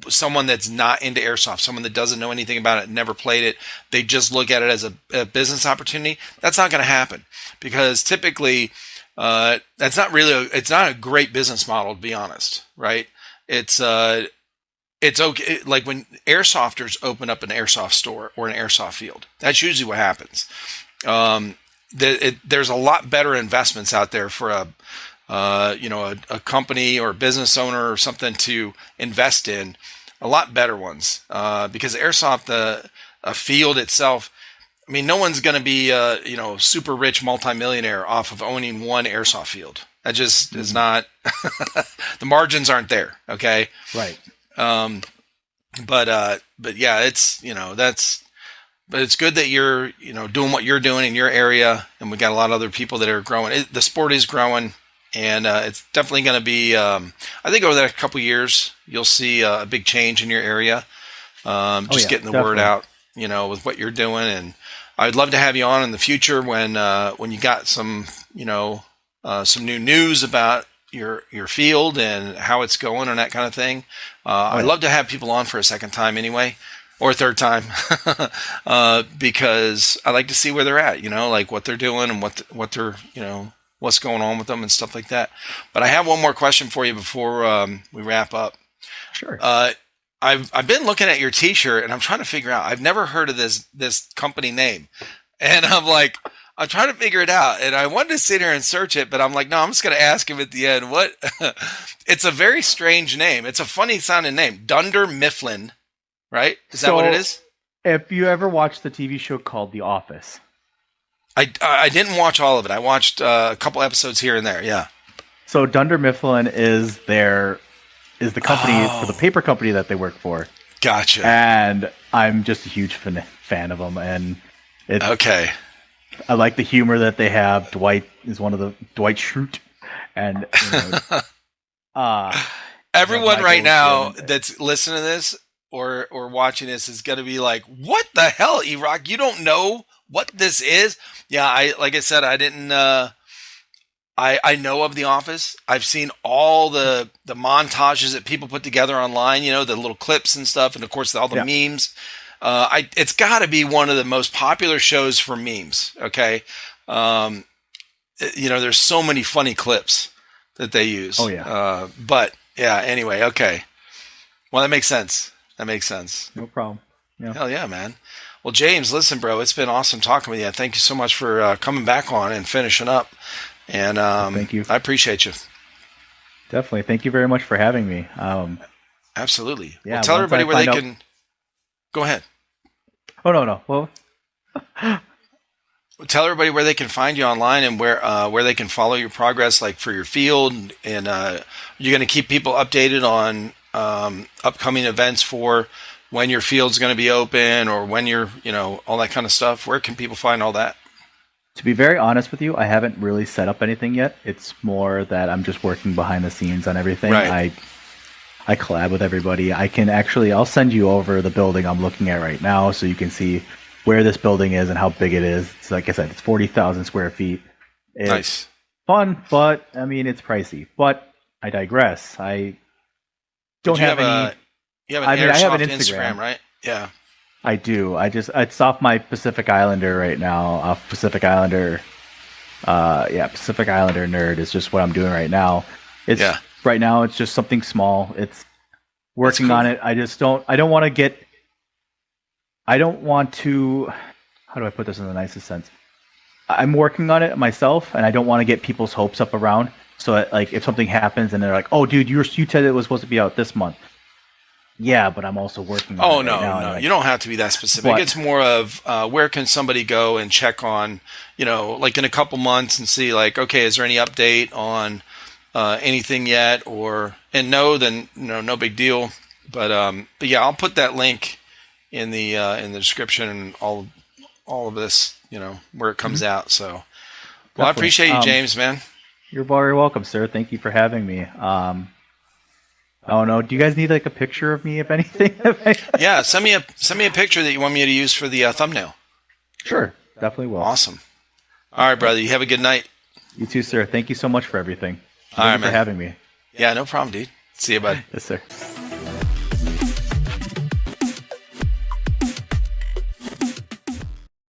Someone that's not into airsoft, someone that doesn't know anything about it, never played it, they just look at it as a business opportunity. That's not going to happen, because typically it's not a great business model, to be honest, right? It's okay. Like, when airsofters open up an airsoft store or an airsoft field, that's usually what happens. There's a lot better investments out there for a company or a business owner or something to invest in, a lot better ones, because airsoft, a field itself, I mean, no one's going to be super rich multimillionaire off of owning one airsoft field. That just is not the margins aren't there. Okay. Right. But yeah, but it's good that you're, doing what you're doing in your area, and we got a lot of other people that are growing. The sport is growing, and it's definitely going to be. I think over the next couple of years, you'll see a big change in your area. Getting the word out, with what you're doing, and I'd love to have you on in the future when you got some new news about your field and how it's going and that kind of thing. I'd love to have people on for a second time anyway. Or third time, because I like to see where they're at, like what they're doing and what they're, what's going on with them and stuff like that. But I have one more question for you before we wrap up. Sure. I've been looking at your T-shirt, and I'm trying to figure out. I've never heard of this company name, and I'm trying to figure it out. And I wanted to sit here and search it, but I'm like, no, I'm just going to ask him at the end. What? It's a very strange name. It's a funny sounding name, Dunder Mifflin. Right? Is that what it is? If you ever watched the TV show called The Office. I didn't watch all of it. I watched a couple episodes here and there, yeah. So Dunder Mifflin is their is the company for the paper company that they work for. Gotcha. And I'm just a huge fan of them, and it's okay. I like the humor that they have. Dwight is one of the Dwight Schrute, and everyone right now that's listening to this or watching this is going to be like, "What the hell, E-Rock? You don't know what this is?" Yeah, like I said, I didn't. I know of The Office. I've seen all the montages that people put together online. The little clips and stuff, and of course all the memes. It's got to be one of the most popular shows for memes. Okay, there's so many funny clips that they use. Oh yeah. But yeah. Anyway, okay. Well, that makes sense. No problem. Yeah. Hell yeah, man. Well, James, listen, bro, it's been awesome talking with you. Thank you so much for coming back on and finishing up. And thank you. I appreciate you. Definitely. Thank you very much for having me. Absolutely. Yeah, well, tell everybody where they can. Go ahead. Oh no. Well, tell everybody where they can find you online and where they can follow your progress, like for your field, and you're going to keep people updated on upcoming events for when your field's going to be open or when you're, all that kind of stuff. Where can people find all that? To be very honest with you, I haven't really set up anything yet. It's more that I'm just working behind the scenes on everything. Right. I collab with everybody. I'll send you over the building I'm looking at right now so you can see where this building is and how big it is. It's, like I said, it's 40,000 square feet. It's nice. Fun, but it's pricey. But I digress. I don't have any. You have an Airsoft I have an Instagram, right? Yeah. I do. It's off my Pacific Islander right now. Off Pacific Islander. Pacific Islander nerd is just what I'm doing right now. Right now it's just something small. It's working on it. I don't want to, how do I put this in the nicest sense? I'm working on it myself, and I don't want to get people's hopes up around. So that, like, if something happens and they're like, "Oh, dude, you said it was supposed to be out this month." Yeah, but I'm also working on it. Oh, no. You don't have to be that specific. It's more of where can somebody go and check on, like in a couple months and see, like, okay, is there any update on anything yet? And no, then no big deal. But yeah, I'll put that link in the description and all of this, where it comes out. So, well, definitely. I appreciate you, James, man. You're very welcome, sir. Thank you for having me. Oh no! Do you guys need like a picture of me, if anything? Yeah, send me a picture that you want me to use for the thumbnail. Sure, definitely will. Awesome. All right, brother. You have a good night. You too, sir. Thank you so much for everything. Thank you for having me. Yeah, no problem, dude. See you, bud. Yes, sir.